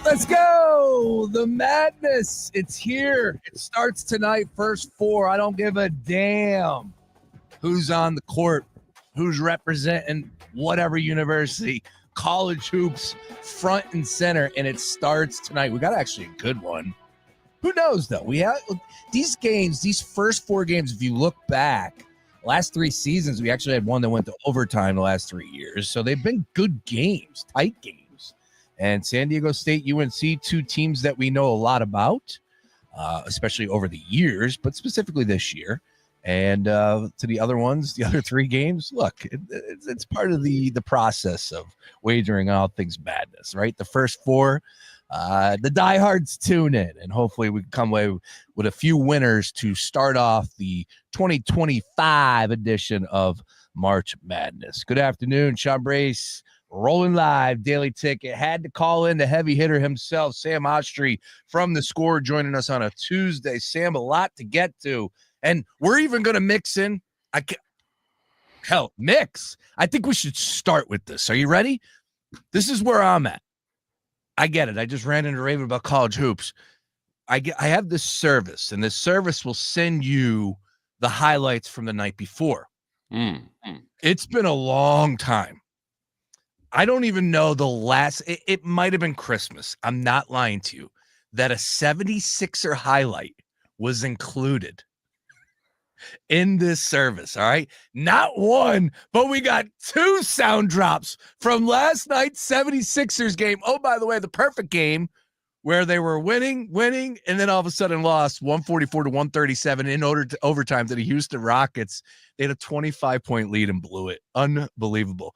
Let's go. The madness. It's here. It starts tonight. First four. I don't give a damn who's on the court, who's representing whatever university. College hoops front and center, and it starts tonight. We got actually a good one. Who knows, though? We have these games, these first four games, if you look back, last three seasons, we actually had one that went to overtime the last 3 years. So they've been good games, tight games. And San Diego State, UNC, two teams that we know a lot about, especially over the years, but specifically this year. And to the other ones, the other three games, look, it's part of the process of wagering on all things madness, right? The first four, the diehards tune in, and hopefully we can come away with a few winners to start off the 2025 edition of March Madness. Good afternoon, Sean Brace. Rolling live, Daily Ticket. Had to call in the heavy hitter himself, Sam Oshtry from The Score, joining us on a Tuesday. Sam, a lot to get to. And we're even going to mix in. Mix. I think we should start with this. Are you ready? This is where I'm at. I get it. I just ran into Raven about college hoops. I have this service, and this service will send you the highlights from the night before. It's been a long time. I don't even know the last, it might have been Christmas. I'm not lying to you, that a 76er highlight was included in this service. All right. Not one, but we got two sound drops from last night's 76ers game. Oh, by the way, the perfect game where they were winning, and then all of a sudden lost 144 to 137 in order to overtime to the Houston Rockets. They had a 25-point lead and blew it. Unbelievable.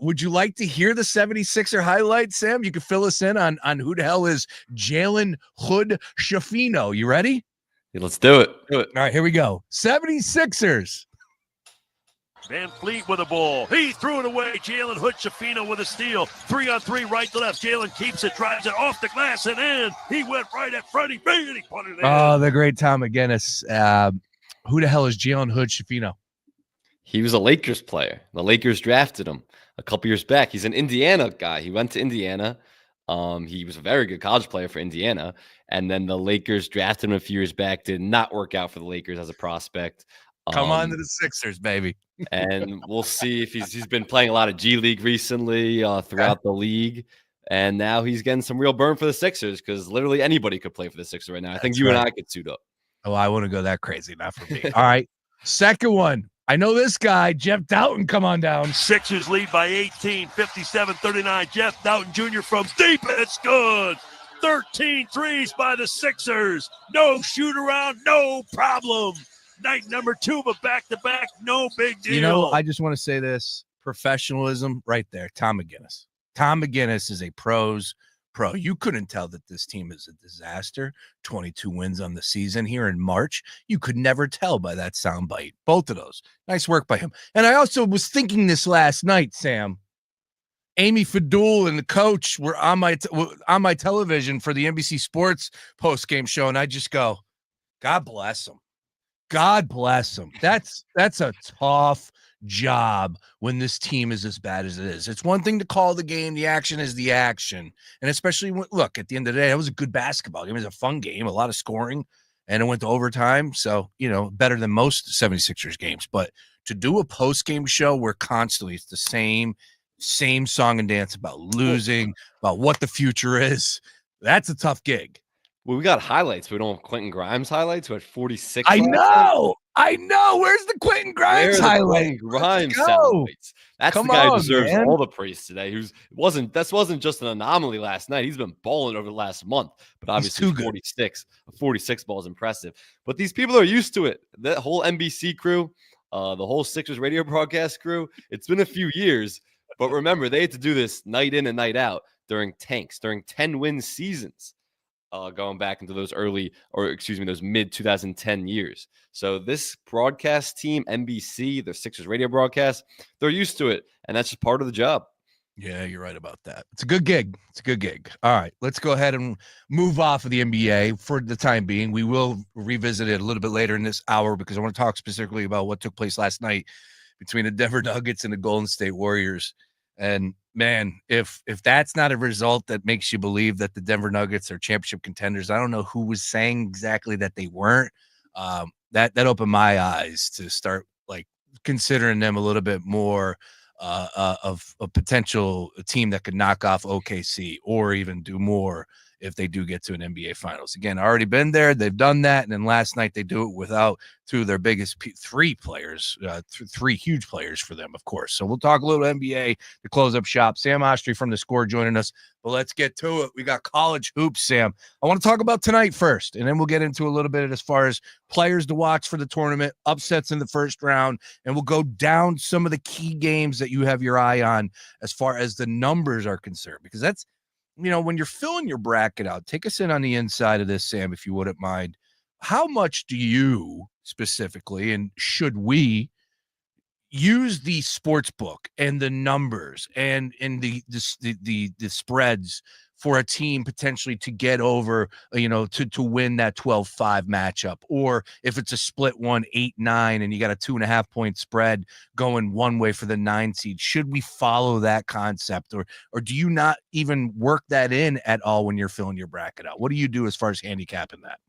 Would you like to hear the 76er highlight, Sam? You can fill us in on who the hell is Jalen Hood Shafino. You ready? Yeah, let's do it. All right, here we go. 76ers. Van Fleet with a ball. He threw it away. Jalen Hood Shafino with a steal. 3-on-3, right to left. Jalen keeps it, drives it off the glass and in. He went right at front. He put it in. Oh, the great Tom McGinnis. Who the hell is Jalen Hood Shafino? He was a Lakers player. The Lakers drafted him a couple years back. He's an Indiana guy. He went to Indiana. He was a very good college player for Indiana. And then the Lakers drafted him a few years back. Did not work out for the Lakers as a prospect. Come on to the Sixers, baby. And we'll see if he's been playing a lot of G League recently throughout the league. And now he's getting some real burn for the Sixers because literally anybody could play for the Sixers right now. I think you and I could suit up. Oh, I wouldn't go that crazy. Not for me. All right. Second one. I know this guy, Jeff Doughton. Come on down. Sixers lead by 18, 57-39. Jeff Doughton Jr. from deep. It's good. 13 threes by the Sixers. No shoot around, no problem. Night number 2, but back-to-back, no big deal. You know, I just want to say this. Professionalism right there. Tom McGinnis. Tom McGinnis is a pros pro. You couldn't tell that this team is a disaster. 22 wins on the season here in March. You could never tell by that soundbite. Both of those. Nice work by him. And I also was thinking this last night, Sam. Amy Fadul and the coach were on my television for the NBC Sports post-game show, and I just go, God bless them. God bless them. That's a tough job when this team is as bad as it is. It's one thing to call the game. The action is the action. And especially when, look, at the end of the day, it was a good basketball game. It was a fun game, a lot of scoring, and it went to overtime. So, better than most 76ers games. But to do a post-game show where constantly it's the same song and dance about losing, about what the future is, that's a tough gig. Well, we got highlights. We don't have Quentin Grimes highlights. We had 46. I know. Where's the Quentin Grimes highlight? Grimes highlights. That's the guy who deserves all the praise today. This wasn't just an anomaly last night. He's been balling over the last month. But obviously 46 ball is impressive. But these people are used to it. That whole NBC crew, the whole Sixers radio broadcast crew, it's been a few years. But remember, they had to do this night in and night out during 10-win seasons. Going back into those those mid-2010 years. So this broadcast team, NBC, the Sixers radio broadcast, they're used to it, and that's just part of the job. Yeah, you're right about that. It's a good gig. All right, let's go ahead and move off of the NBA for the time being. We will revisit it a little bit later in this hour because I want to talk specifically about what took place last night between the Denver Nuggets and the Golden State Warriors. And man, if that's not a result that makes you believe that the Denver Nuggets are championship contenders, I don't know who was saying exactly that they weren't. That opened my eyes to start like considering them a little bit more of a potential team that could knock off OKC or even do more if they do get to an NBA Finals. Again, already been there. They've done that. And then last night they do it without two of their biggest three players, three huge players for them, of course. So we'll talk a little NBA to close up shop. Sam Oshtry from The Score joining us. But let's get to it. We got college hoops, Sam. I want to talk about tonight first, and then we'll get into a little bit as far as players to watch for the tournament, upsets in the first round, and we'll go down some of the key games that you have your eye on as far as the numbers are concerned, because that's, when you're filling your bracket out, take us in on the inside of this, Sam, if you wouldn't mind. How much do you specifically, and should we use the sports book and the numbers and the spreads for a team potentially to get over, to win that 12-5 matchup? Or if it's a split 1-8-9 and you got a 2.5 point spread going one way for the 9 seed, should we follow that concept, or do you not even work that in at all when you're filling your bracket out? What do you do as far as handicapping that?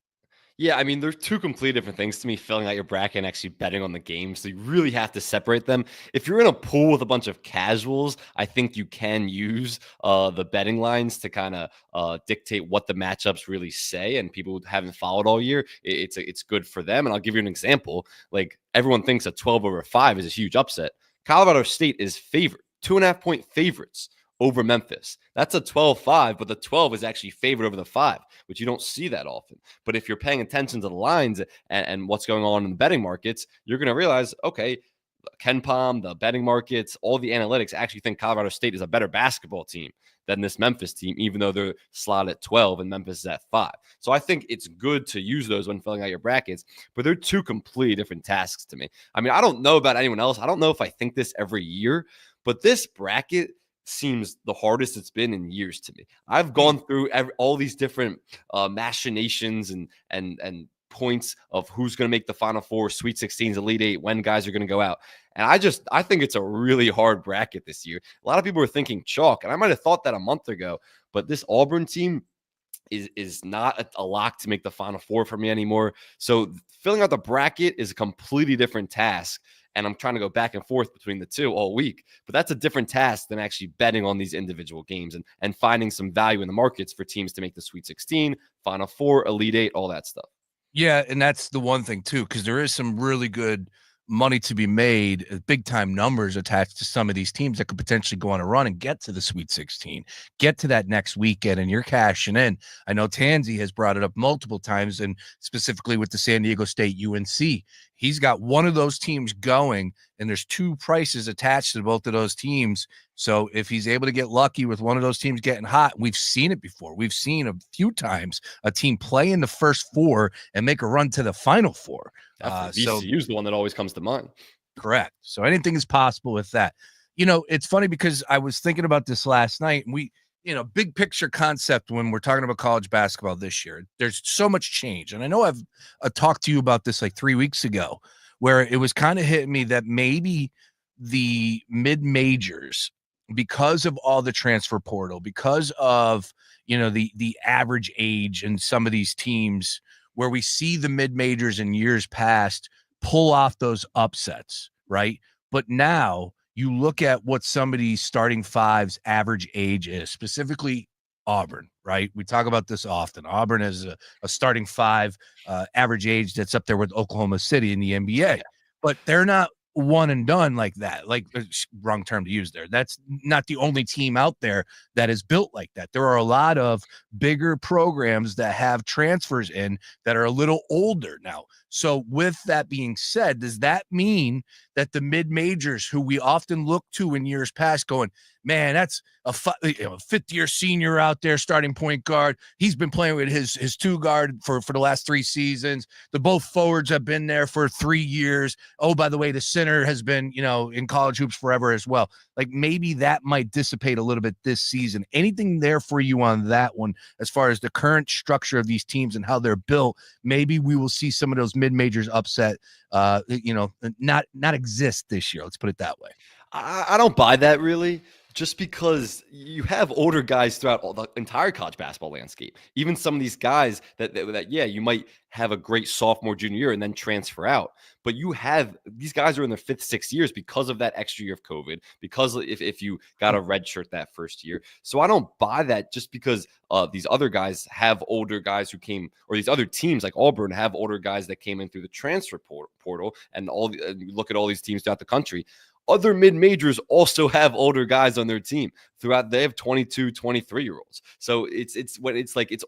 Yeah, I mean, they're two completely different things to me, filling out your bracket and actually betting on the game. So you really have to separate them. If you're in a pool with a bunch of casuals, I think you can use the betting lines to kind of dictate what the matchups really say. And people who haven't followed all year, it's good for them. And I'll give you an example. Like, everyone thinks a 12/5 is a huge upset. Colorado State is favored, 2.5 point favorites over Memphis. That's a 12-5, but the 12 is actually favored over the 5, which you don't see that often. But if you're paying attention to the lines and what's going on in the betting markets, you're going to realize, okay, KenPom, the betting markets, all the analytics actually think Colorado State is a better basketball team than this Memphis team, even though they're slotted at 12 and Memphis is at 5. So I think it's good to use those when filling out your brackets, but they're two completely different tasks to me. I mean, I don't know about anyone else. I don't know if I think this every year, but this bracket seems the hardest it's been in years to me. I've gone through all these different machinations and points of who's going to make the Final Four, Sweet 16s, Elite Eight, when guys are going to go out. And I think it's a really hard bracket this year. A lot of people are thinking chalk, and I might have thought that a month ago, but this Auburn team is not a lock to make the Final Four for me anymore. So filling out the bracket is a completely different task. And I'm trying to go back and forth between the two all week. But that's a different task than actually betting on these individual games and finding some value in the markets for teams to make the Sweet 16, Final Four, Elite Eight, all that stuff. Yeah, and that's the one thing, too, because there is some really good money to be made, big-time numbers attached to some of these teams that could potentially go on a run and get to the Sweet 16, get to that next weekend, and you're cashing in. I know Tansy has brought it up multiple times, and specifically with the San Diego State UNC. He's got one of those teams going, and there's two prices attached to both of those teams. So if he's able to get lucky with one of those teams getting hot, we've seen it before. We've seen a few times a team play in the first four and make a run to the Final Four. VCU is the one that always comes to mind. Correct. So anything is possible with that. It's funny because I was thinking about this last night, and we, big picture concept when we're talking about college basketball this year, there's so much change. And I know I've talked to you about this like 3 weeks ago, where it was kind of hitting me that maybe the mid-majors, because of all the transfer portal, because of, the average age in some of these teams, where we see the mid-majors in years past pull off those upsets, right? But now you look at what somebody's starting five's average age is, specifically Auburn, right? We talk about this often. Auburn has a starting five average age that's up there with Oklahoma City in the NBA, but they're not one and done like that. Like, wrong term to use there. That's not the only team out there that is built like that. There are a lot of bigger programs that have transfers in that are a little older now. So with that being said, does that mean that the mid-majors who we often look to in years past going, man, that's a fifth-year senior out there, starting point guard. He's been playing with his two guard for the last 3 seasons. The both forwards have been there for 3 years. Oh, by the way, the center has been, in college hoops forever as well. Like, maybe that might dissipate a little bit this season. Anything there for you on that one as far as the current structure of these teams and how they're built? Maybe we will see some of those mid-majors upset, not exist this year. Let's put it that way. I don't buy that really. Just because you have older guys throughout all the entire college basketball landscape. Even some of these guys that you might have a great sophomore, junior year and then transfer out. But you have these guys are in their 5th, 6th years because of that extra year of COVID, because if you got a red shirt that first year. So I don't buy that just because these other guys have older guys who came, or these other teams like Auburn have older guys that came in through the transfer portal, and look at all these teams throughout the country. Other mid-majors also have older guys on their team throughout. They have 22, 23-year-olds. So it's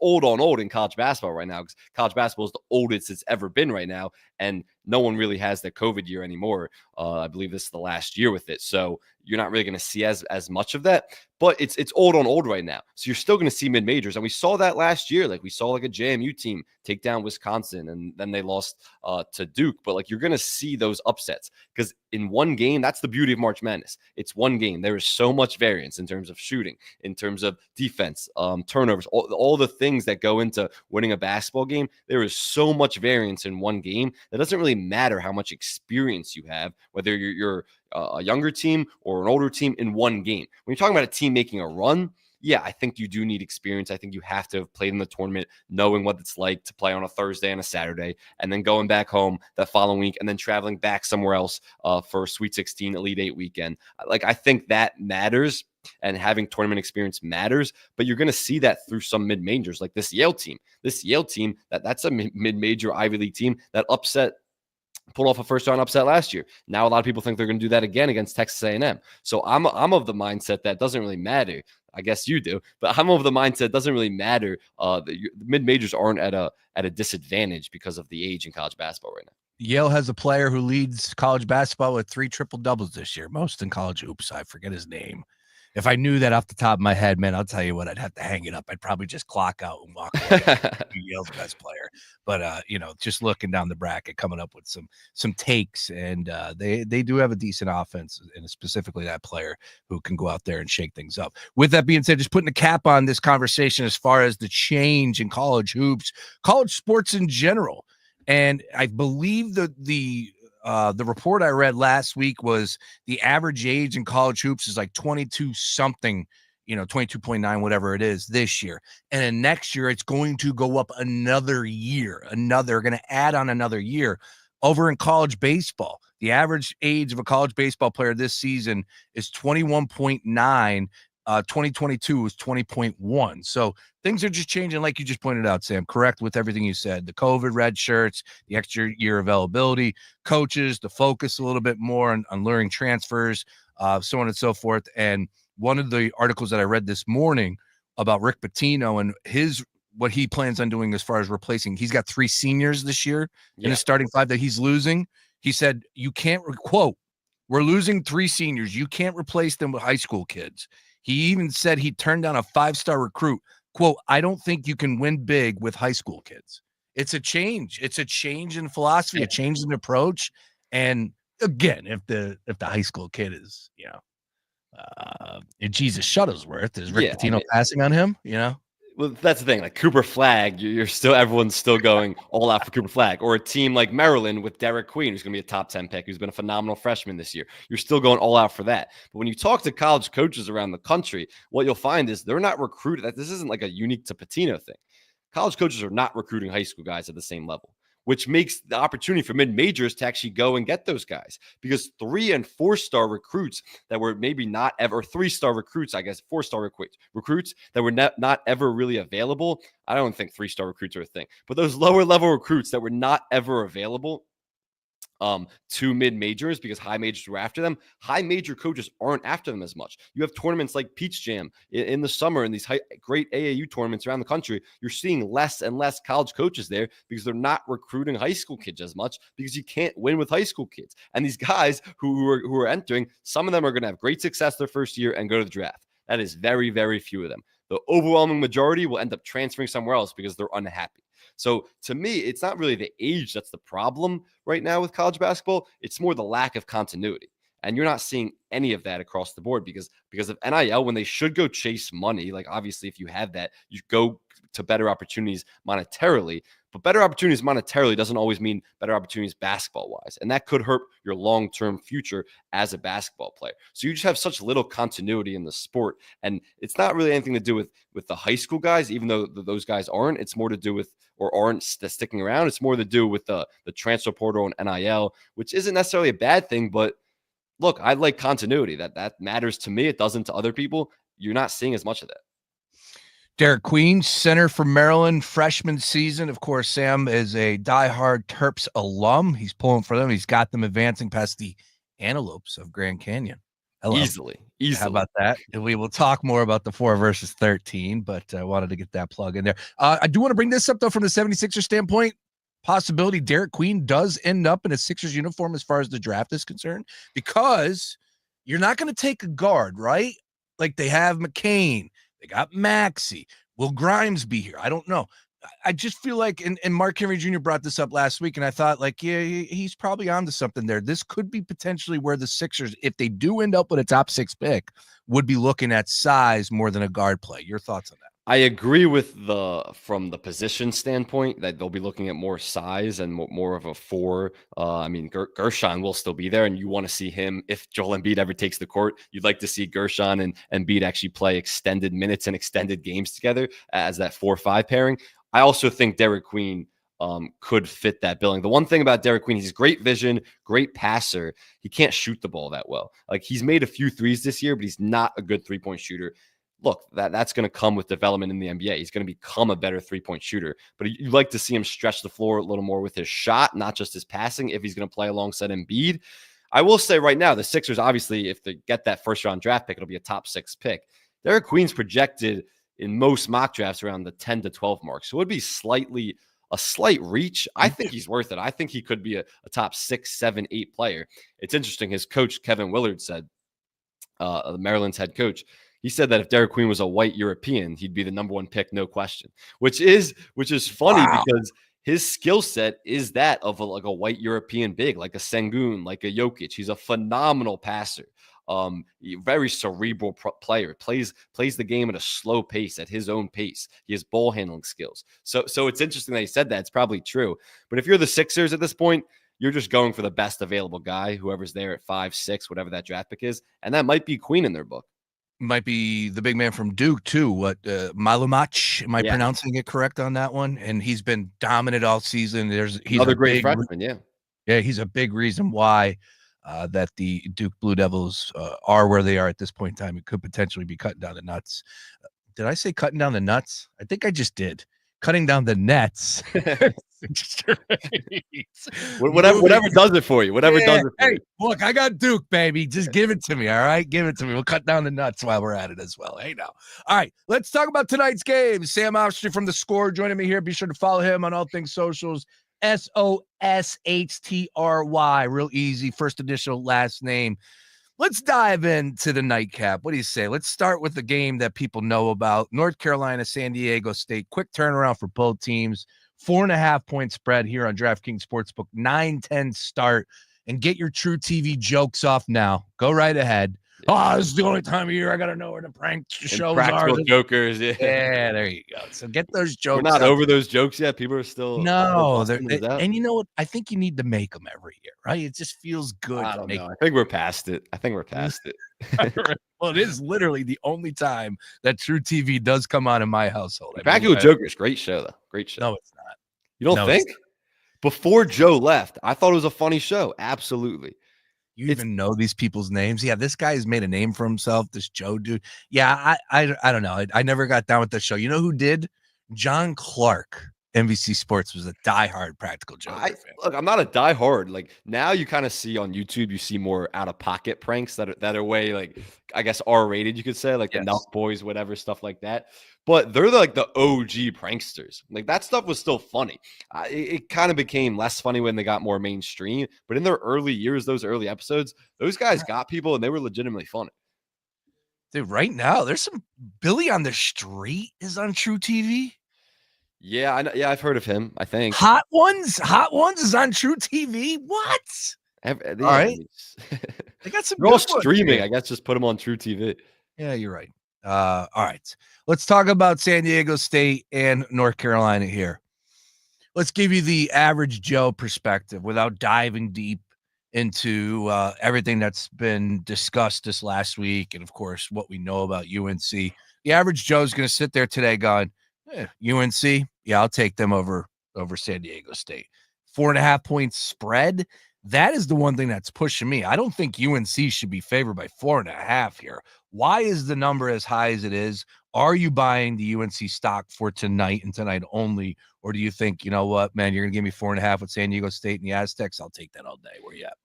old on old in college basketball right now, because college basketball is the oldest it's ever been right now. And no one really has the COVID year anymore. I believe this is the last year with it. So you're not really going to see as much of that. But it's old on old right now. So you're still going to see mid-majors. And we saw that last year. Like we saw like a JMU team take down Wisconsin, and then they lost to Duke. But like you're going to see those upsets, because in one game, that's the beauty of March Madness. It's one game. There is so much variance in terms of shooting, in terms of defense, turnovers, all the things that go into winning a basketball game. There is so much variance in one game that doesn't really matter how much experience you have, whether you're a younger team or an older team in one game. When you're talking about a team making a run, yeah, I think you do need experience. I think you have to have played in the tournament, knowing what it's like to play on a Thursday and a Saturday, and then going back home that following week, and then traveling back somewhere else for a Sweet 16, Elite 8 weekend. Like, I think that matters, and having tournament experience matters, but you're going to see that through some mid-majors like this Yale team. This Yale team, that's a mid-major Ivy League team that pulled off a first-round upset last year. Now a lot of people think they're going to do that again against Texas A&M. So I'm of the mindset that doesn't really matter. I guess you do, but I'm of the mindset it doesn't really matter. The mid-majors aren't at a disadvantage because of the age in college basketball right now. Yale has a player who leads college basketball with 3 triple-doubles this year, most in college hoops. I forget his name. If I knew that off the top of my head, man, I'll tell you what, I'd have to hang it up. I'd probably just clock out and walk away. Yale's best player. But, just looking down the bracket, coming up with some takes, and they do have a decent offense, and specifically that player who can go out there and shake things up. With that being said, just putting a cap on this conversation as far as the change in college hoops, college sports in general. And I believe the report I read last week was the average age in college hoops is like 22 something, 22.9, whatever it is this year. And then next year, it's going to go up another year. They're going to add on another year. Over in college baseball, the average age of a college baseball player this season is 21.9. 2022 was 20.1. So things are just changing, like you just pointed out, Sam. Correct with everything you said. The COVID red shirts, the extra year availability, coaches, the focus a little bit more on luring transfers, so on and so forth. And one of the articles that I read this morning about Rick Pitino and what he plans on doing as far as replacing. He's got 3 seniors this year in his starting 5 that he's losing. He said, you can't, quote, we're losing 3 seniors. You can't replace them with high school kids. He even said he turned down a 5-star recruit. Quote, I don't think you can win big with high school kids. It's a change. It's a change in philosophy, a change in approach. And again, if the high school kid is, Jesus Shuttlesworth, is Rick Pitino passing on him, Well, that's the thing. Like Cooper Flagg, everyone's still going all out for Cooper Flagg. Or a team like Maryland with Derek Queen, who's going to be a top 10 pick, who's been a phenomenal freshman this year. You're still going all out for that. But when you talk to college coaches around the country, what you'll find is they're not recruited. This isn't like a unique to Pitino thing. College coaches are not recruiting high school guys at the same level, which makes the opportunity for mid-majors to actually go and get those guys, because 3 and 4-star recruits that were maybe not ever, 3-star recruits, 4-star recruits that were not ever really available. I don't think 3-star recruits are a thing, but those lower level recruits that were not ever available to mid-majors because high majors were after them. High major coaches aren't after them as much. You have tournaments like Peach Jam in the summer and these great AAU tournaments around the country. You're seeing less and less college coaches there because they're not recruiting high school kids as much, because you can't win with high school kids. And these guys who are entering, some of them are going to have great success their first year and go to the draft. That is very, very few of them. The overwhelming majority will end up transferring somewhere else because they're unhappy. So to me, it's not really the age that's the problem right now with college basketball. It's more the lack of continuity. And you're not seeing any of that across the board because of NIL, when they should go chase money. Like, obviously, if you have that, you go to better opportunities monetarily. But better opportunities monetarily doesn't always mean better opportunities basketball-wise. And that could hurt your long-term future as a basketball player. So you just have such little continuity in the sport. And it's not really anything to do with the high school guys, even though those guys aren't. It's more to do with, or aren't sticking around. It's more to do with the transfer portal and NIL, which isn't necessarily a bad thing. But look, I like continuity. That matters to me. It doesn't to other people. You're not seeing as much of that. Derek Queen, center for Maryland, freshman season. Of course, Sam is a diehard Terps alum. He's pulling for them. He's got them advancing past the Antelopes of Grand Canyon. Hello. Easily. How about that? And we will talk more about the 4 versus 13, but I wanted to get that plug in there. I do want to bring this up, though, from the 76er standpoint. Possibility Derek Queen does end up in a Sixers uniform as far as the draft is concerned, because you're not going to take a guard, right? Like they have McCain. They got Maxey. Will Grimes be here? I don't know. I just feel like, and Mark Henry Jr. brought this up last week, and I thought, like, yeah, he's probably onto something there. This could be potentially where the Sixers, if they do end up with a top 6 pick, would be looking at size more than a guard play. Your thoughts on that? I agree with from the position standpoint that they'll be looking at more size and more of a 4. I mean, Gershon will still be there, and you want to see him. If Joel Embiid ever takes the court, you'd like to see Gershon and Embiid actually play extended minutes and extended games together as that 4-5 pairing. I also think Derek Queen could fit that billing. The one thing about Derek Queen, he's great vision, great passer. He can't shoot the ball that well. Like, he's made a few threes this year, but he's not a good 3-point shooter. Look, that's going to come with development in the NBA. He's going to become a better 3-point shooter, but you'd like to see him stretch the floor a little more with his shot, not just his passing, if he's going to play alongside Embiid. I will say right now, the Sixers, obviously, if they get that first-round draft pick, it'll be a top 6 pick. Derek Queen's projected in most mock drafts around the 10 to 12 mark, so it would be a slight reach. I think he's worth it. I think he could be a top 6, 7, 8 player. It's interesting. His coach, Kevin Willard, said, Maryland's head coach, he said that if Derek Queen was a white European, he'd be the number 1 pick, no question. Which is funny because his skill set is that of a white European big, like a Sengun, like a Jokic. He's a phenomenal passer, very cerebral player. Plays the game at a slow pace, at his own pace. He has ball handling skills. So it's interesting that he said that. It's probably true. But if you're the Sixers at this point, you're just going for the best available guy, whoever's there at 5, 6, whatever that draft pick is, and that might be Queen in their book. Might be the big man from Duke too. Malumach? Am I pronouncing it correct on that one? And he's been dominant all season. He's another great freshman. Yeah. He's a big reason why that the Duke Blue Devils are where they are at this point in time. It could potentially be cutting down the nuts. Did I say cutting down the nuts? I think I just did. Cutting down the nets. whatever does it for you. Whatever does it for you. Look, I got Duke, baby. Just give it to me, all right? Give it to me. We'll cut down the nuts while we're at it as well. Hey, now. All right, let's talk about tonight's game. Sam Oshtry from The Score joining me here. Be sure to follow him on all things socials. SOSHTRY. Real easy. First initial, last name. Let's dive into the nightcap. What do you say? Let's start with the game that people know about. North Carolina, San Diego State. Quick turnaround for both teams. 4.5-point spread here on DraftKings Sportsbook. 9-10 start. And get your True TV jokes off now. Go right ahead. Oh, this is the only time of year I got to know where the prank shows practical are. Jokers. Yeah, there you go. So get those jokes. We're not over those jokes yet. People are still. No. And you know what? I think you need to make them every year, right? It just feels good. I don't know. I think we're past it. Well, it is literally the only time that True TV does come on in my household. Practical Jokers. Great show, though. Great show. No, it's not. You don't think? Before Joe left, I thought it was a funny show. Absolutely. You even know these people's names? Yeah, this guy has made a name for himself, this Joe dude. Yeah, I don't know. I never got down with the show. You know who did? John Clark, NBC Sports, was a diehard Practical Joker fan. Look, I'm not a diehard. Like, now you kind of see on YouTube, you see more out-of-pocket pranks that are way, like, I guess R-rated, you could say, like the Nelk Boys, whatever, stuff like that. But they're like the OG pranksters. Like, that stuff was still funny. It kind of became less funny when they got more mainstream. But in their early years, those early episodes, those guys got people, and they were legitimately funny. Dude, right now, there's some Billy on the Street is on True TV. Yeah, I know. Yeah, I've heard of him, I think. Hot Ones is on True TV. What? All right. They got some. They're all streaming. I guess just put them on True TV. Yeah, you're right. All right. Let's talk about San Diego State and North Carolina here. let's give you the average Joe perspective without diving deep into everything that's been discussed this last week, and of course what we know about UNC. The average Joe's going to sit there today going, UNC, yeah, I'll take them over San Diego State. 4.5 points spread. That is the one thing that's pushing me. I don't think UNC should be favored by 4.5 here. Why is the number as high as it is? Are you buying the UNC stock for tonight and tonight only? Or do you think, you know what, man, you're going to give me 4.5 with San Diego State and the Aztecs? I'll take that all day. Where you at?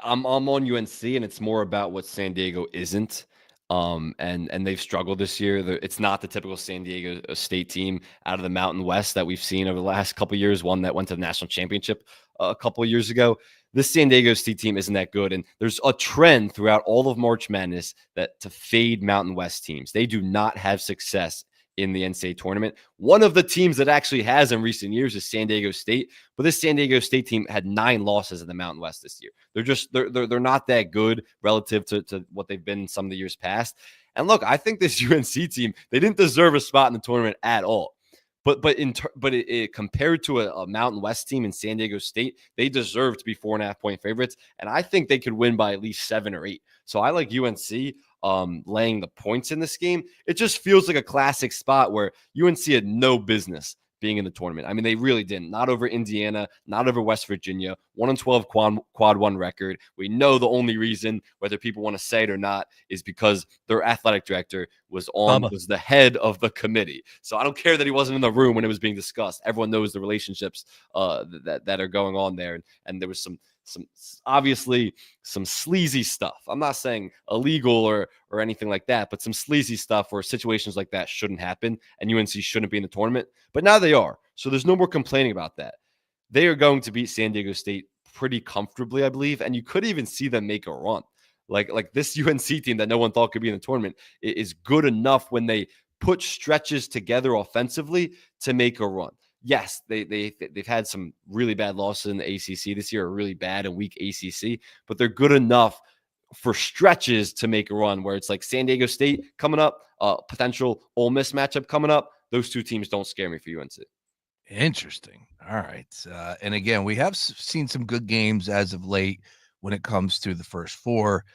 I'm on UNC, and it's more about what San Diego isn't. And they've struggled this year. It's not the typical San Diego State team out of the Mountain West that we've seen over the last couple of years, one that went to the national championship a couple of years ago. This San Diego State team isn't that good, and there's a trend throughout all of March Madness that to fade Mountain West teams. They do not have success in the NCAA tournament. One of the teams that actually has in recent years is San Diego State, but this San Diego State team had 9 losses in the Mountain West this year. They're not that good relative to what they've been in some of the years past. And look, I think this UNC team, they didn't deserve a spot in the tournament at all. But compared to a Mountain West team in San Diego State, they deserve to be 4.5 point favorites, and I think they could win by at least 7 or 8. So I like UNC laying the points in this game. It just feels like a classic spot where UNC had no business being in the tournament. I mean, they really didn't. Not over Indiana, not over West Virginia. 1-12 quad one record. We know the only reason, whether people want to say it or not, is because their athletic director was the head of the committee. So I don't care that he wasn't in the room when it was being discussed. Everyone knows the relationships that are going on there, and there was some obviously some sleazy stuff. I'm not saying illegal or anything like that, but some sleazy stuff where situations like that shouldn't happen and UNC shouldn't be in the tournament. But now they are. So there's no more complaining about that. They are going to beat San Diego State pretty comfortably, I believe. And you could even see them make a run. Like this UNC team that no one thought could be in the tournament is good enough when they put stretches together offensively to make a run. Yes, they've had some really bad losses in the ACC this year, a really bad and weak ACC, but they're good enough for stretches to make a run where it's like San Diego State coming up, potential Ole Miss matchup coming up. Those two teams don't scare me for UNC. Interesting. All right. And again, we have seen some good games as of late when it comes to the first 4.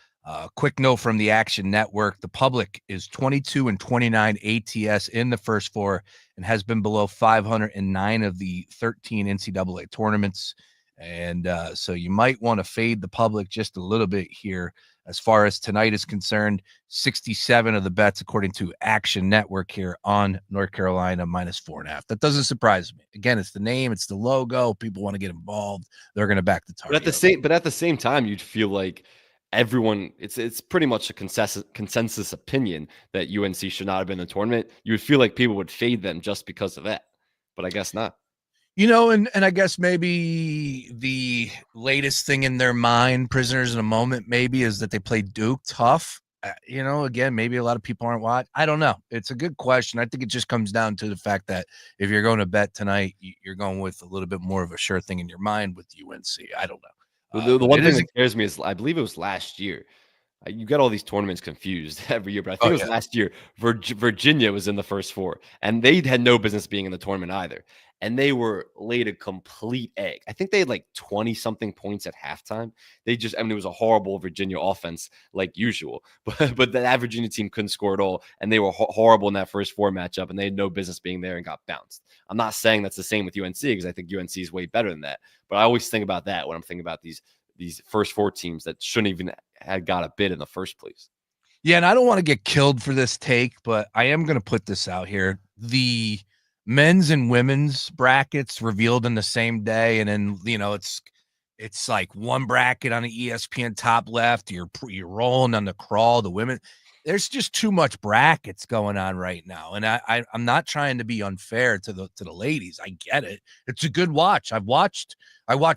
Quick note from the Action Network. The public is 22-29 ATS in the first 4 and has been below 509 of the 13 NCAA tournaments. And so you might want to fade the public just a little bit here. As far as tonight is concerned, 67 of the bets, according to Action Network here on North Carolina, -4.5. That doesn't surprise me. Again, it's the name, it's the logo. People want to get involved. They're going to back the target. But at the same time, you'd feel like everyone, it's pretty much a consensus opinion that UNC should not have been in the tournament. You would feel like people would fade them just because of that, but I guess not. You know, and I guess maybe the latest thing in their mind, prisoners in a moment, maybe is that they played Duke tough. Again, maybe a lot of people aren't watching. I don't know. It's a good question. I think it just comes down to the fact that if you're going to bet tonight, you're going with a little bit more of a sure thing in your mind with UNC. I don't know. The one thing that scares me is I believe it was last year. You got all these tournaments confused every year, but I think it was last year. Virginia was in the first 4, and they had no business being in the tournament either. And they were laid a complete egg. I think they had like 20-something points at halftime. It was a horrible Virginia offense like usual. But that Virginia team couldn't score at all, and they were horrible in that first 4 matchup, and they had no business being there and got bounced. I'm not saying that's the same with UNC because I think UNC is way better than that. But I always think about that when I'm thinking about these first 4 teams that shouldn't even have got a bid in the first place. Yeah, and I don't want to get killed for this take, but I am going to put this out here. The men's and women's brackets revealed in the same day, and then it's like one bracket on the ESPN top left. You're rolling on the crawl. The women, there's just too much brackets going on right now, and I'm not trying to be unfair to the ladies. I get it. It's a good watch. I watched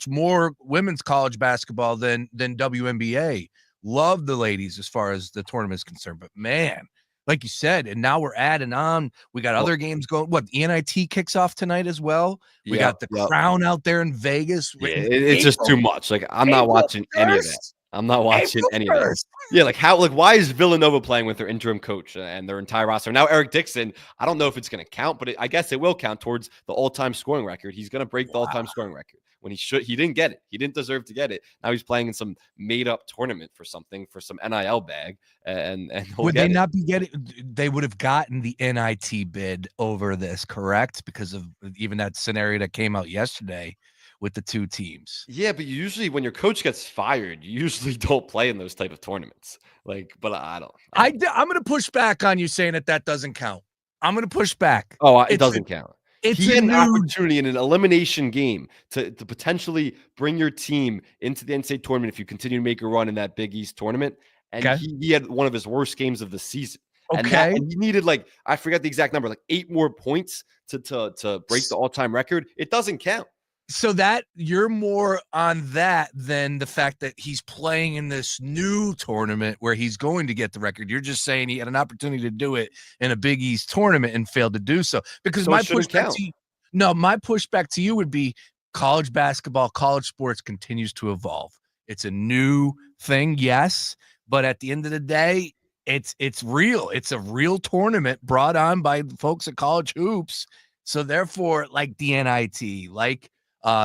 more women's college basketball than WNBA. Love the ladies as far as the tournament is concerned, but man, like you said, and now we're adding on. We got other games going. What, the NIT kicks off tonight as well? We got the Crown out there in Vegas. Yeah, it's just too much. Like, I'm not watching any of that. I'm not watching April any 1st. of this. Yeah, why is Villanova playing with their interim coach and their entire roster? Now, Eric Dixon, I don't know if it's going to count, but I guess it will count towards the all-time scoring record. He's going to break the all-time scoring record when he didn't get it. He didn't deserve to get it. Now he's playing in some made-up tournament for some NIL bag, and would they not be getting? They would have gotten the NIT bid over this, correct? Because of even that scenario that came out yesterday with the two teams. Yeah, but usually when your coach gets fired, you usually don't play in those type of tournaments. But I don't. I'm going to push back on you saying that doesn't count. I'm going to push back. Oh, it doesn't count. He had an opportunity in an elimination game to potentially bring your team into the NCAA tournament if you continue to make a run in that Big East tournament. And he had one of his worst games of the season. Okay. And he needed, I forgot the exact number, 8 more points to break the all-time record. It doesn't count. So that you're more on that than the fact that he's playing in this new tournament where he's going to get the record. You're just saying he had an opportunity to do it in a Big East tournament and failed to do so. Because my pushback to you would be college basketball, college sports continues to evolve. It's a new thing, yes, but at the end of the day, it's real. It's a real tournament brought on by folks at College Hoops. So therefore, like the NIT,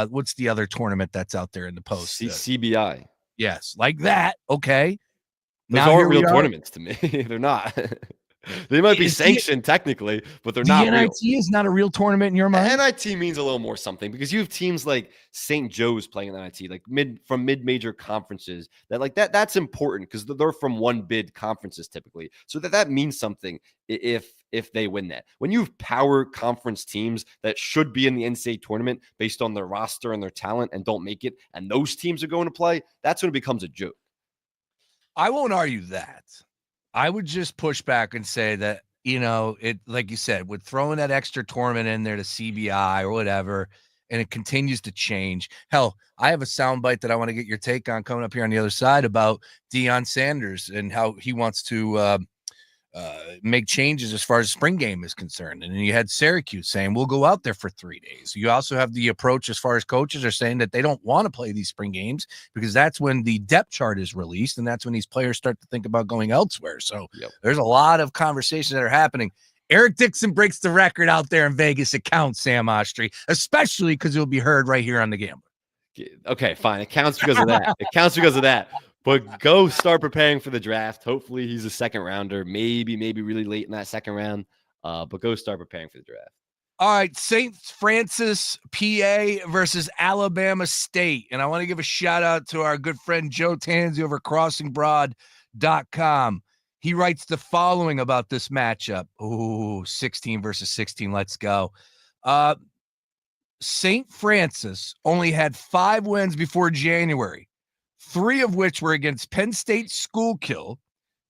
what's the other tournament that's out there in the post? CBI. Yes, like that. Okay. Those aren't real tournaments to me. They're not. They might be sanctioned technically, but they're not real. NIT is not a real tournament in your mind? NIT means a little more something because you have teams like St. Joe's playing in NIT, from mid-major conferences that's important because they're from one bid conferences typically. So that means something if they win that. When you have power conference teams that should be in the NCAA tournament based on their roster and their talent and don't make it, and those teams are going to play, that's when it becomes a joke. I won't argue that. I would just push back and say that, it, like you said, with throwing that extra tournament in there to CBI or whatever, and it continues to change. Hell, I have a soundbite that I want to get your take on coming up here on the other side about Deion Sanders and how he wants to make changes as far as spring game is concerned. And then you had Syracuse saying, we'll go out there for 3 days. You also have the approach as far as coaches are saying that they don't want to play these spring games because that's when the depth chart is released. And that's when these players start to think about going elsewhere. So There's a lot of conversations that are happening. Eric Dixon breaks the record out there in Vegas. It counts, Sam Oshtry, especially because it'll be heard right here on The Gambler. Okay, fine. It counts because of that. It counts because of that. But go start preparing for the draft. Hopefully he's a second rounder, maybe really late in that second round. But go start preparing for the draft. All right, St. Francis, PA versus Alabama State. And I want to give a shout out to our good friend Joe Tanzi over crossingbroad.com. He writes the following about this matchup. Ooh, 16 versus 16. Let's go. St. Francis only had 5 wins before January, 3 of which were against Penn State Schuylkill,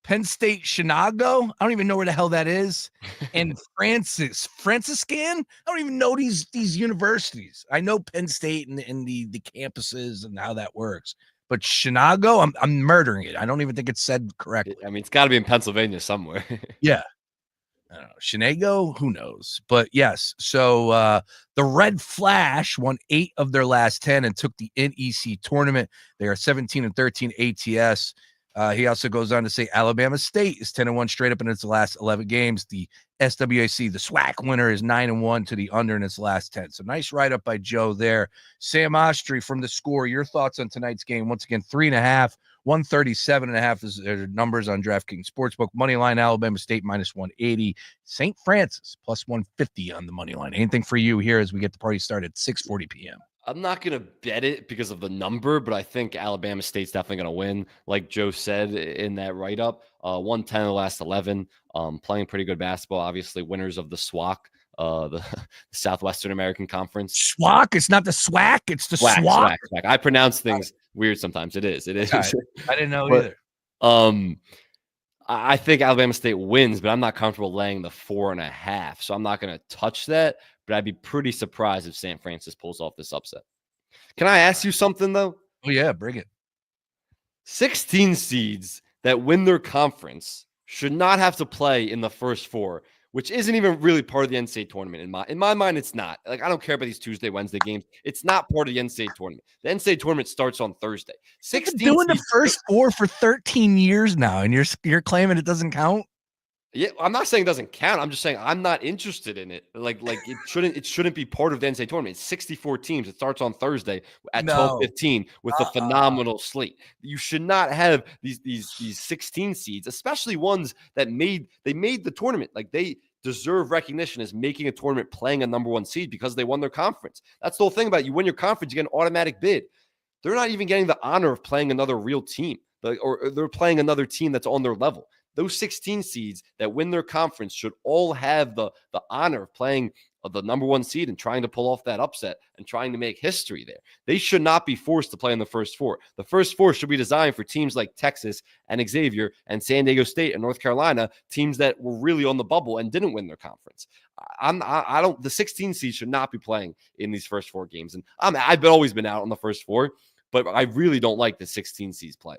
Penn State Chinago. I don't even know where the hell that is. And Franciscan. I don't even know these universities. I know Penn State and the campuses and how that works. But Chinago, I'm murdering it. I don't even think it's said correctly. I mean, it's got to be in Pennsylvania somewhere. Yeah. I don't know. Chinago, who knows? But yes, so the Red Flash won 8 of their last 10 and took the NEC tournament. They are 17-13 ATS. He also goes on to say Alabama State is 10-1 straight up in its last 11 games. The SWAC, the SWAC winner, is 9-1 to the under in its last 10. So nice write-up by Joe there. Sam Oshtry from The Score, your thoughts on tonight's game? Once again, 3.5. 137.5 is their numbers on DraftKings Sportsbook. Moneyline Alabama State -180. St. Francis +150 on the money line. Anything for you here as we get the party started at 6:40 p.m. I'm not going to bet it because of the number, but I think Alabama State's definitely going to win. Like Joe said in that write-up, 110 of the last 11, playing pretty good basketball. Obviously, winners of the SWAC, the Southwestern American Conference. SWAC? It's not the SWAC. It's the SWAC. I pronounce things weird sometimes. It is. I didn't know either. I think Alabama State wins, but I'm not comfortable laying the 4.5. So I'm not going to touch that, but I'd be pretty surprised if St. Francis pulls off this upset. Can I ask you something, though? Oh, yeah, bring it. 16 seeds that win their conference should not have to play in the first 4, which isn't even really part of the NCAA tournament. In my mind, it's not. Like, I don't care about these Tuesday, Wednesday games. It's not part of the NCAA tournament. The NCAA tournament starts on Thursday. 16 You've been doing the first 4 for 13 years now, and you're claiming it doesn't count? Yeah, I'm not saying it doesn't count. I'm just saying I'm not interested in it. Like it shouldn't be part of the NCAA tournament. It's 64 teams. It starts on Thursday at 12:15 with a phenomenal slate. You should not have these 16 seeds, especially ones that made the tournament. Like, they deserve recognition as making a tournament, playing a number 1 seed because they won their conference. That's the whole thing about it. You win your conference, you get an automatic bid. They're not even getting the honor of playing another real team, or they're playing another team that's on their level. Those 16 seeds that win their conference should all have the honor of playing the number 1 seed and trying to pull off that upset and trying to make history there. They should not be forced to play in the first 4. The first 4 should be designed for teams like Texas and Xavier and San Diego State and North Carolina, teams that were really on the bubble and didn't win their conference. The 16 seeds should not be playing in these first 4 games. And I've always been out on the first 4, but I really don't like the 16 seeds play.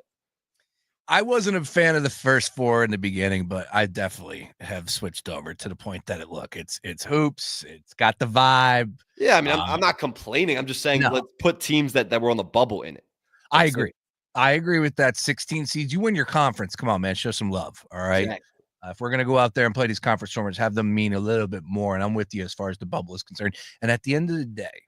I wasn't a fan of the first 4 in the beginning, but I definitely have switched over to the point that it's hoops. It's got the vibe. Yeah, I mean, I'm not complaining. I'm just saying let's put teams that were on the bubble in it. I agree. I agree with that. 16 seeds. You win your conference. Come on, man. Show some love. All right. Exactly. If we're going to go out there and play these conference tournaments, have them mean a little bit more. And I'm with you as far as the bubble is concerned. And at the end of the day,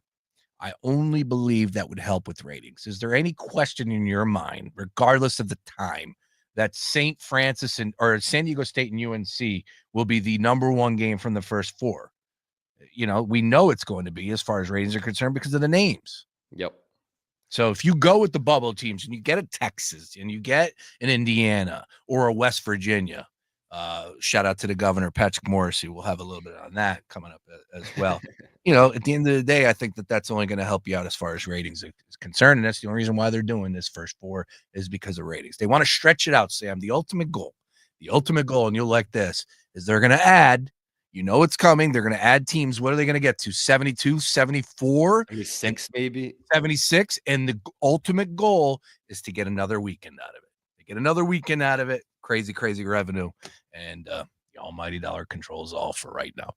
I only believe that would help with ratings. Is there any question in your mind, regardless of the time, that St. Francis or San Diego State and UNC will be the number 1 game from the first 4? We know it's going to be, as far as ratings are concerned, because of the names. Yep. So if you go with the bubble teams and you get a Texas and you get an Indiana or a West Virginia, shout out to the governor, Patrick Morrissey. We'll have a little bit on that coming up as well. At the end of the day, I think that that's only going to help you out as far as ratings is concerned. And that's the only reason why they're doing this first 4 is because of ratings. They want to stretch it out, Sam. The ultimate goal, and you'll like this, is they're going to add, it's coming. They're going to add teams. What are they going to get to? 72, 74? 76, maybe. 76. And the ultimate goal is to get another weekend out of it. Crazy revenue. And the almighty dollar controls all for right now.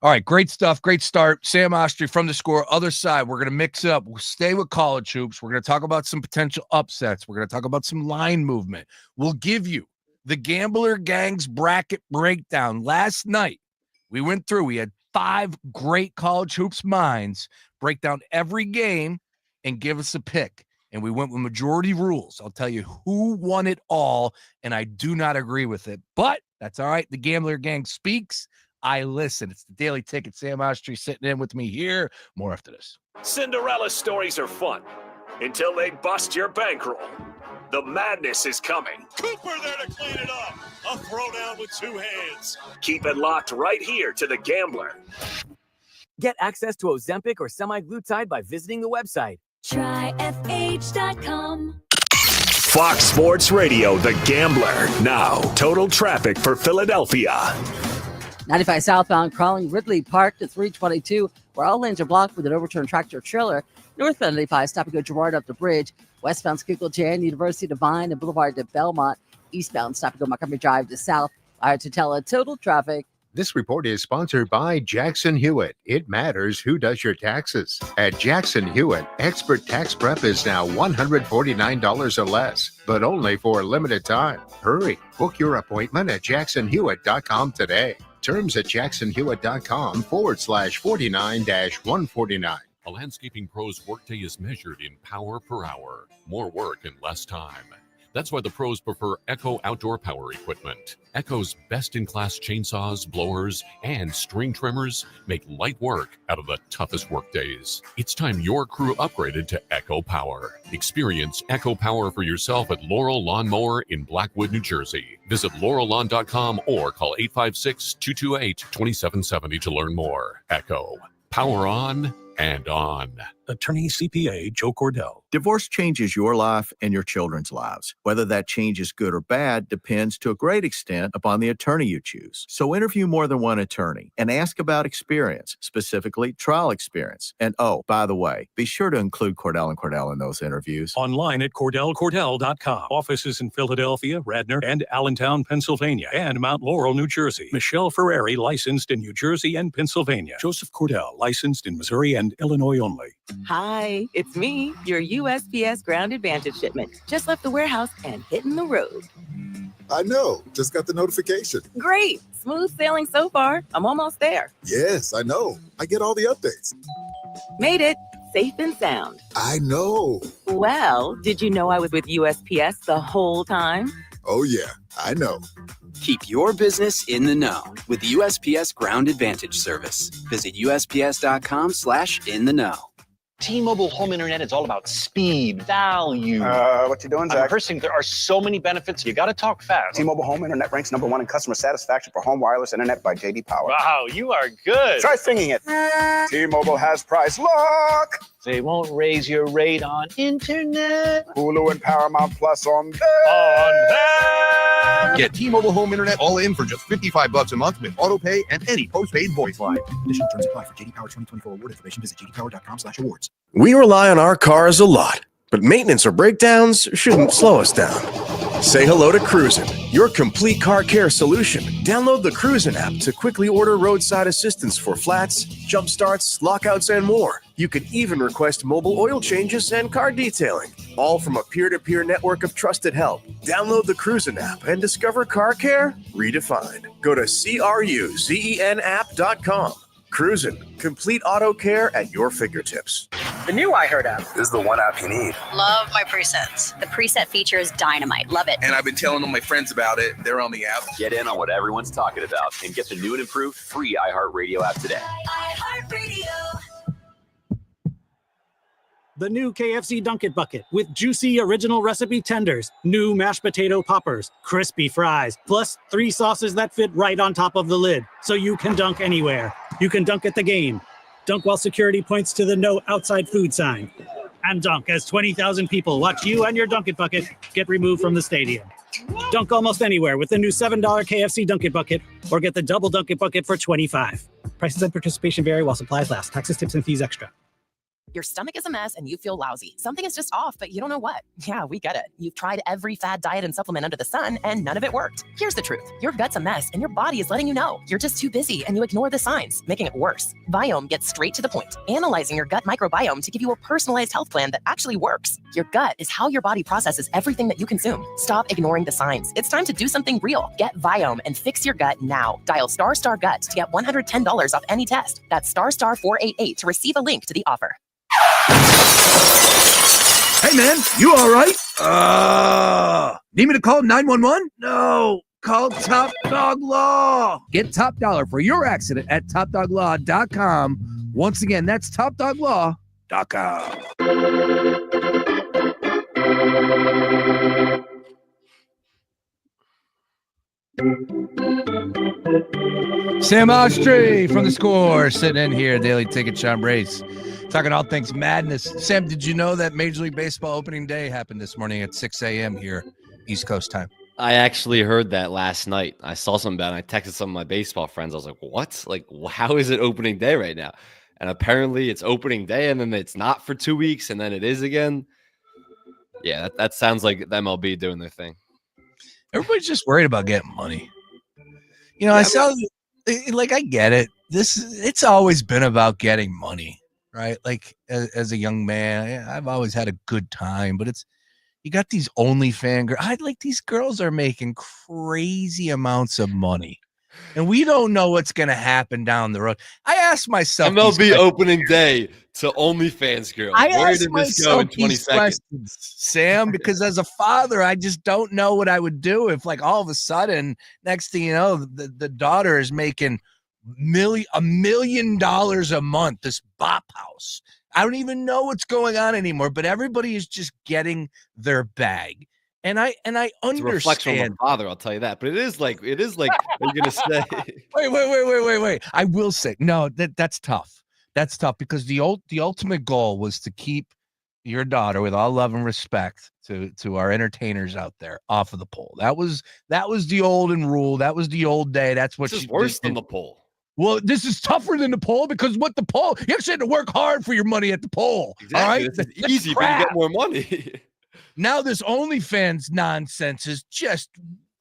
All right, great stuff. Great start. Sam Oshtry from The Score. Other side, we're going to mix up. We'll stay with college hoops. We're going to talk about some potential upsets. We're going to talk about some line movement. We'll give you the Gambler Gang's bracket breakdown. Last night, we went through. We had 5 great college hoops minds break down every game and give us a pick. And we went with majority rules. I'll tell you who won it all, and I do not agree with it. But that's all right. The Gambler Gang speaks. I listen. It's the Daily Ticket. Sam Oshtry sitting in with me here. More after this. Cinderella stories are fun until they bust your bankroll. The madness is coming. Cooper there to clean it up. A throwdown with 2 hands. Keep it locked right here to The Gambler. Get access to Ozempic or semaglutide by visiting the website. Try FH.com. Fox Sports Radio, The Gambler. Now, total traffic for Philadelphia. 95 southbound Crawling Ridley Park to 322, where all lanes are blocked with an overturned tractor trailer. Northbound 95, stop and go Girard up the bridge. Westbound Schuylkill Jan, University to Vine and Boulevard to Belmont. Eastbound, stop and go Montgomery Drive to South. To tell a total traffic. This report is sponsored by Jackson Hewitt. It matters who does your taxes. At Jackson Hewitt, expert tax prep is now $149 or less, but only for a limited time. Hurry, book your appointment at jacksonhewitt.com today. Terms at jacksonhewitt.com/49-149. A landscaping pro's workday is measured in power per hour. More work in less time. That's why the pros prefer Echo Outdoor Power Equipment. Echo's best-in-class chainsaws, blowers, and string trimmers make light work out of the toughest work days. It's time your crew upgraded to Echo Power. Experience Echo Power for yourself at Laurel Lawn Mower in Blackwood, New Jersey. Visit laurellawn.com or call 856-228-2770 to learn more. Echo. Power on and on. Attorney CPA Joe Cordell. Divorce changes your life and your children's lives. Whether that change is good or bad depends to a great extent upon the attorney you choose. So interview more than one attorney and ask about experience, specifically trial experience. And oh, by the way, be sure to include Cordell & Cordell in those interviews. Online at CordellCordell.com. Offices in Philadelphia, Radnor, and Allentown, Pennsylvania, and Mount Laurel, New Jersey. Michelle Ferrari, licensed in New Jersey and Pennsylvania. Joseph Cordell, licensed in Missouri and Illinois only. Hi, it's me, your USPS Ground Advantage shipment. Just left the warehouse and hitting the road. I know. Just got the notification. Great. Smooth sailing so far. I'm almost there. Yes, I know. I get all the updates. Made it. Safe and sound. I know. Well, did you know I was with USPS the whole time? Oh, yeah. I know. Keep your business in the know with the USPS Ground Advantage service. Visit USPS.com/in-the-know. T-Mobile home internet is all about speed, value. What you doing, Zach? I'm rehearsing. There are so many benefits. You got to talk fast. T-Mobile home internet ranks #1 in customer satisfaction for home wireless internet by J.D. Power. Wow, you are good. Try singing it. T-Mobile has price lock. They won't raise your rate on internet. Hulu and Paramount Plus on them. Get T-Mobile home internet all in for just $55 a month with auto pay and any postpaid voice line. Additional terms apply. For J.D. Power 2024 award information, visit jdpower.com/awards. We rely on our cars a lot, but maintenance or breakdowns shouldn't slow us down. Say hello to Cruisin', your complete car care solution. Download the Cruisin' app to quickly order roadside assistance for flats, jump starts, lockouts, and more. You can even request mobile oil changes and car detailing, all from a peer-to-peer network of trusted help. Download the Cruisin' app and discover car care redefined. Go to CRUZEN-app.com. Cruisin', complete auto care at your fingertips. The new iHeart app is the one app you need. Love my presets. The preset feature is dynamite. Love it. And I've been telling all my friends about it. They're on the app. Get in on what everyone's talking about and get the new and improved free iHeartRadio app today. iHeartRadio. The new KFC Dunk It Bucket with juicy original recipe tenders, new mashed potato poppers, crispy fries, plus 3 sauces that fit right on top of the lid, so you can dunk anywhere. You can dunk at the game, dunk while security points to the no outside food sign, and dunk as 20,000 people watch you and your Dunk It Bucket get removed from the stadium. Dunk almost anywhere with the new $7 KFC Dunk It Bucket, or get the double Dunk It Bucket for $25. Prices and participation vary while supplies last. Taxes, tips, and fees extra. Your stomach is a mess and you feel lousy. Something is just off, but you don't know what. Yeah, we get it. You've tried every fad diet and supplement under the sun, and none of it worked. Here's the truth. Your gut's a mess, and your body is letting you know. You're just too busy, and you ignore the signs, making it worse. Viome gets straight to the point, analyzing your gut microbiome to give you a personalized health plan that actually works. Your gut is how your body processes everything that you consume. Stop ignoring the signs. It's time to do something real. Get Viome and fix your gut now. Dial **gut to get $110 off any test. That's *488 to receive a link to the offer. Hey, man, you all right? Need me to call 911? No, call Top Dog Law. Get top dollar for your accident at topdoglaw.com. Once again, that's topdoglaw.com. Sam Oshtry from The Score sitting in here, Daily Ticket Sean Brace. Talking all things madness. Sam, did you know that Major League Baseball opening day happened this morning at 6 a.m. here, East Coast time? I actually heard that last night. I saw something about it. I texted some of my baseball friends. I was like, what? Like, how is it opening day right now? And apparently it's opening day, and then it's not for 2 weeks, and then it is again. Yeah, that sounds like the MLB doing their thing. Everybody's just worried about getting money. You know, I saw, like, I get it. It's always been about getting money. Right, like as a young man, I've always had a good time. But you got these OnlyFans girls. These girls are making crazy amounts of money, and we don't know what's going to happen down the road. I asked myself, MLB opening day to OnlyFans girls. Where did this go in 20 seconds, Sam? Because as a father, I just don't know what I would do if, like, all of a sudden, next thing you know, the daughter is making $1 million a month, this bop house. I don't even know what's going on anymore, but everybody is just getting their bag. And I understand. It's a reflection of my father, I'll tell you that. But it is like you're gonna say. Wait. I will say, no, that's tough, That's tough because the ultimate goal was to keep your daughter, with all love and respect to our entertainers out there, off of the pole. That was the olden rule. That was the old day. That's what This is worse than the pole. Well, this is tougher than the poll because what the poll, you actually had to work hard for your money at the poll. Exactly. All right. This is easy, but you get more money. Now this OnlyFans nonsense is just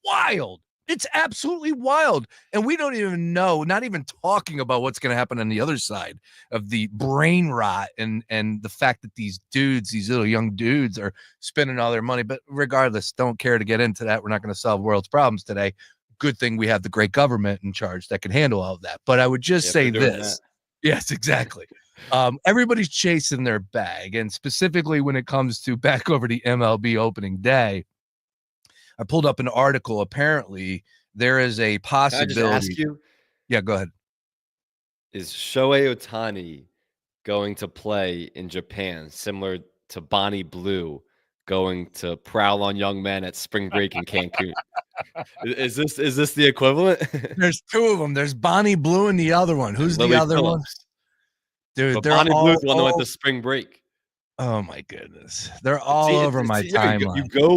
wild. It's absolutely wild. And we don't even know, not even talking about what's going to happen on the other side of the brain rot and the fact that these dudes, these little young dudes, are spending all their money. But regardless, don't care to get into that. We're not going to solve world's problems today. Good thing we have the great government in charge that can handle all of that. But I would just say this. Yes, exactly. Everybody's chasing their bag. And specifically when it comes to back over the MLB opening day, I pulled up an article. Apparently, there is a possibility. Can I just ask you? Yeah, go ahead. Is Shohei Ohtani going to play in Japan, similar to Bonnie Blue going to prowl on young men at spring break in Cancun? Is this the equivalent? There's two of them. There's Bonnie Blue and the other one. Who's the other one? Dude, but they're Bonnie all, Blue's the one that went to spring break. Oh my goodness, they're all over my timeline.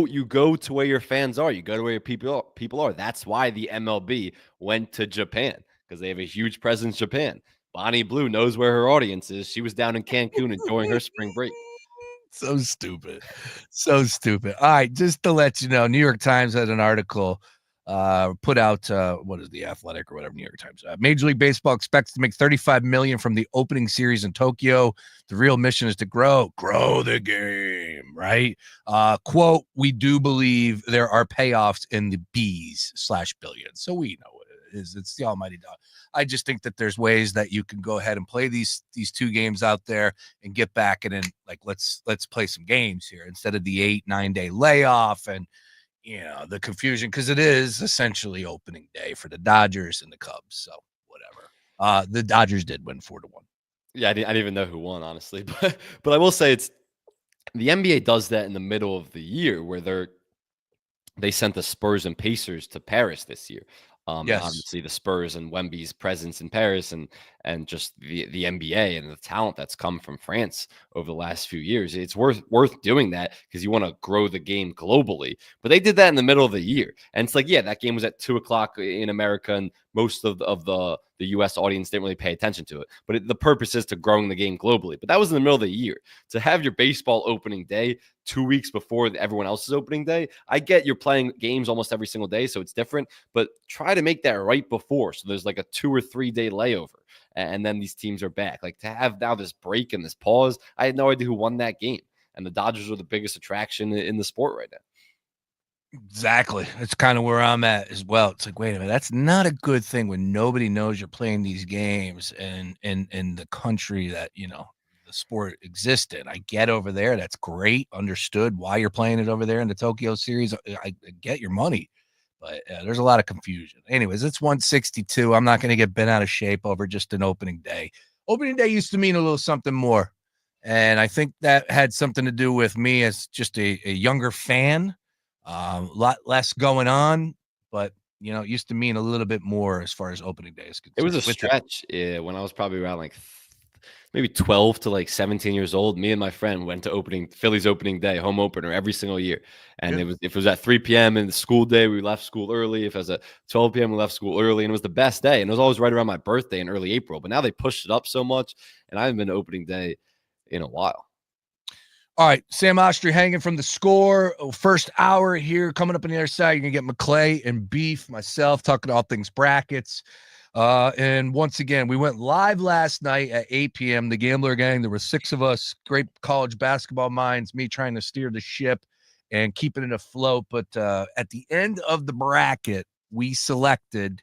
You go to where your fans are. You go to where your people are. That's why the MLB went to Japan, because they have a huge presence in Japan. Bonnie Blue knows where her audience is. She was down in Cancun enjoying her spring break. So stupid. So stupid. All right, just to let you know, New York Times had an article put out, what is the Athletic or whatever, New York Times. Major League Baseball expects to make $35 million from the opening series in Tokyo. The real mission is to grow the game, right? Quote, we do believe there are payoffs in the B's/billions. So we know what it is. It's the almighty dog. I just think that there's ways that you can go ahead and play these two games out there and get back and then, like, let's play some games here instead of the 8-9 day layoff and the confusion, because it is essentially opening day for the Dodgers and the Cubs. So whatever. The Dodgers did win 4-1. Yeah, I didn't even know who won, honestly, but I will say it's the NBA does that in the middle of the year where they sent the Spurs and Pacers to Paris this year. Yes. Obviously the Spurs and Wemby's presence in Paris and just the NBA and the talent that's come from France over the last few years. It's worth doing that because you want to grow the game globally. But they did that in the middle of the year. And it's like, yeah, that game was at 2:00 in America, and most of the US audience didn't really pay attention to it. But the purpose is to growing the game globally. But that was in the middle of the year. To have your baseball opening day 2 weeks before everyone else's opening day, I get you're playing games almost every single day, so it's different. But try to make that right before, so there's like a 2 or 3 day layover, and then these teams are back. Like, to have now this break and this pause, I had no idea who won that game. And the Dodgers are the biggest attraction in the sport right now. Exactly. That's kind of where I'm at as well. It's like, wait a minute, that's not a good thing when nobody knows you're playing these games and in the country that, the sport exists in. I get over there. That's great. Understood why you're playing it over there in the Tokyo series. I get your money, but there's a lot of confusion. Anyways, it's 162. I'm not going to get bent out of shape over just an opening day. Opening day used to mean a little something more. And I think that had something to do with me as just a younger fan. A lot less going on, but it used to mean a little bit more as far as opening day is concerned. It was a stretch when I was probably around like maybe 12 to like 17 years old. Me and my friend went to Philly's opening day, home opener, every single year. And if it was at 3 p.m. in the school day, we left school early. If it was at 12 p.m., we left school early, and it was the best day. And it was always right around my birthday in early April. But now they pushed it up so much, and I haven't been to opening day in a while. All right, Sam Oshtry hanging from the Score. First hour here. Coming up on the other side, you're going to get MccClay and Beef, myself, talking all things brackets. And once again, we went live last night at 8 p.m. The Gambler Gang, there were 6 of us, great college basketball minds, me trying to steer the ship and keeping it afloat. But at the end of the bracket, we selected